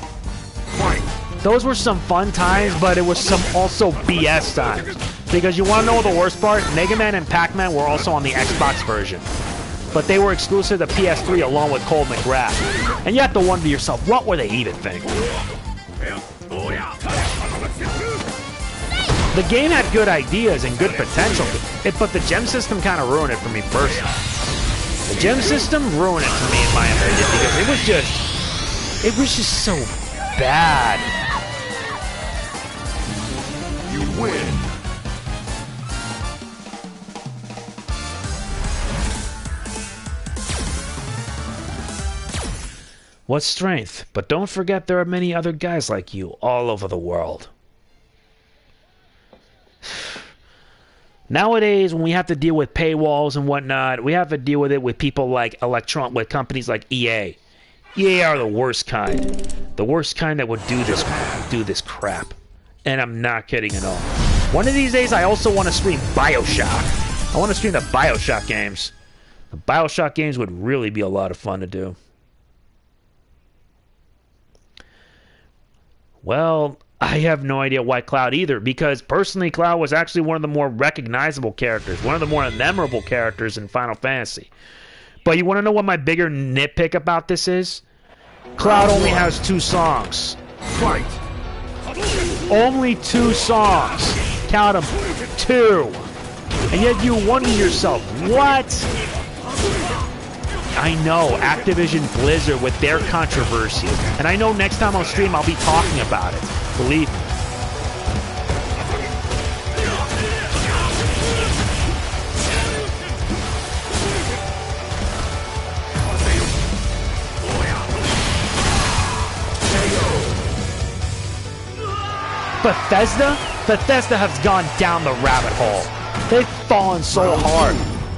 Those were some fun times, but it was some also BS times. Because you want to know the worst part? Mega Man and Pac-Man were also on the Xbox version. But they were exclusive to PS3 along with Cole McGrath. And you have to wonder to yourself, what were they even thinking? The game had good ideas and good potential, but the gem system kind of ruined it for me personally. The gem system ruined it for me in my opinion because it was just so bad. You win. What strength, but don't forget there are many other guys like you all over the world. Nowadays, when we have to deal with paywalls and whatnot, we have to deal with it with people like with companies like EA. EA are the worst kind. The worst kind that would do this crap. And I'm not kidding at all. One of these days, I also want to stream BioShock. I want to stream the BioShock games. The BioShock games would really be a lot of fun to do. Well, I have no idea why Cloud either, because personally Cloud was actually one of the more recognizable characters, one of the more memorable characters in Final Fantasy. But you want to know what my bigger nitpick about this is? Cloud only has 2 songs. Fight. Only 2 songs. Count them, 2. And yet you wonder to yourself, what? I know, Activision Blizzard with their controversy. And I know next time on stream I'll be talking about it. Believe me. Bethesda has gone down the rabbit hole. They've fallen so hard.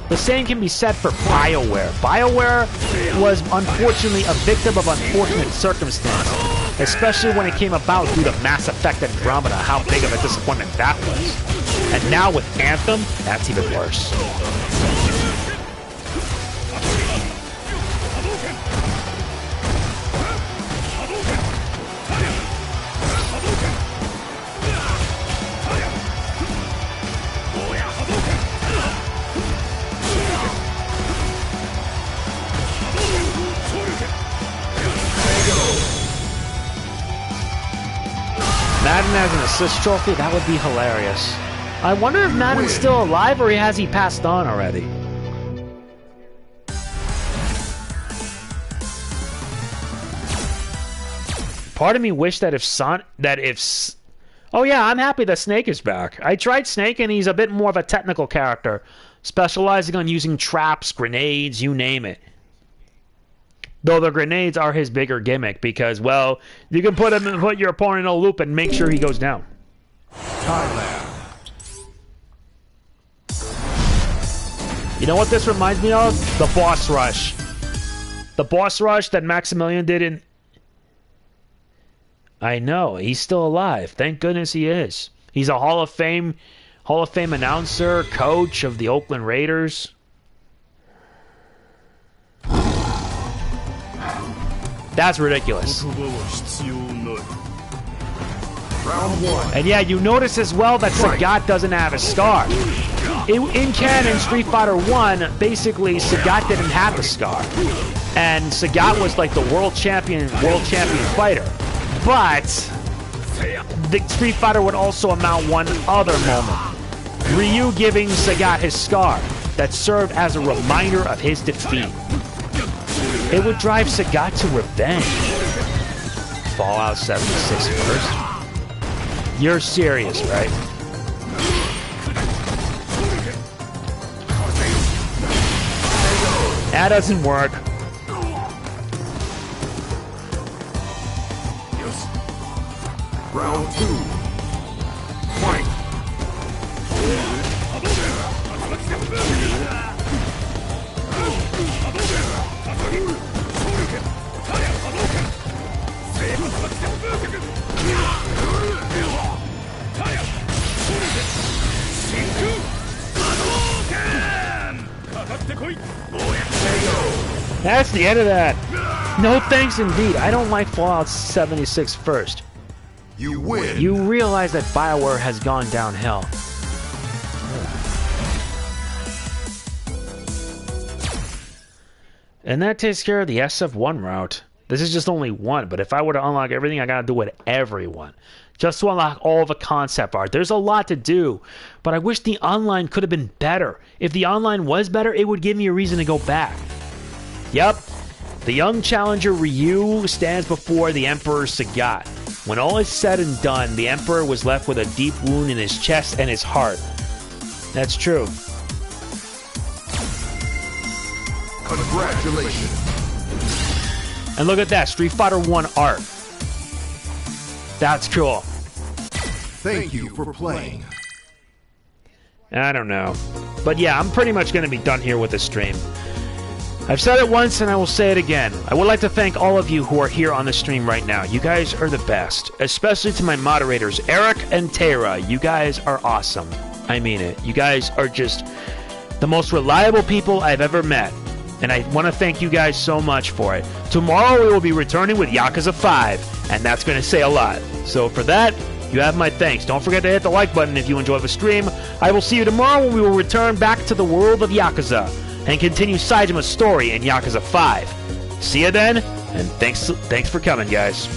The same can be said for BioWare. BioWare was unfortunately a victim of unfortunate circumstances, especially when it came about due to Mass Effect Andromeda, how big of a disappointment that was. And now with Anthem, that's even worse. Madden as an assist trophy, that would be hilarious. I wonder if Madden's still alive or has he passed on already? Part of me wished that oh yeah, I'm happy that Snake is back. I tried Snake and he's a bit more of a technical character, specializing on using traps, grenades, you name it. Though the grenades are his bigger gimmick because, well, you can put your opponent in a loop and make sure he goes down. Thailand. You know what this reminds me of? The boss rush. The boss rush that Maximilian did in... I know, he's still alive. Thank goodness he is. He's a Hall of Fame announcer, coach of the Oakland Raiders. That's ridiculous. Round 1. And yeah, you notice as well that Sagat doesn't have a scar. In canon, Street Fighter 1, basically Sagat didn't have the scar. And Sagat was like the world champion fighter. But the Street Fighter would also amount one other moment. Ryu giving Sagat his scar that served as a reminder of his defeat. It would drive Sagat to revenge. Fallout 76 first? You're serious, right? That doesn't work. Round 2. Fight. that's the end of that. No thanks indeed. I don't like Fallout 76 first. You win. You realize that BioWare has gone downhill. And that takes care of the SF1 route. This is just only one, but if I were to unlock everything, I gotta do it everyone. Just to unlock all the concept art. There's a lot to do, but I wish the online could have been better. If the online was better, it would give me a reason to go back. Yep, the young challenger Ryu stands before the Emperor Sagat. When all is said and done, the Emperor was left with a deep wound in his chest and his heart. That's true. Congratulations. And look at that, Street Fighter 1 art. That's cool. Thank you for playing. I don't know. But yeah, I'm pretty much going to be done here with this stream. I've said it once and I will say it again. I would like to thank all of you who are here on the stream right now. You guys are the best. Especially to my moderators, Eric and Tara. You guys are awesome. I mean it. You guys are just the most reliable people I've ever met. And I want to thank you guys so much for it. Tomorrow we will be returning with Yakuza 5. And that's going to say a lot. So for that, you have my thanks. Don't forget to hit the like button if you enjoy the stream. I will see you tomorrow when we will return back to the world of Yakuza and continue Saijima's story in Yakuza 5. See you then, and thanks for coming, guys.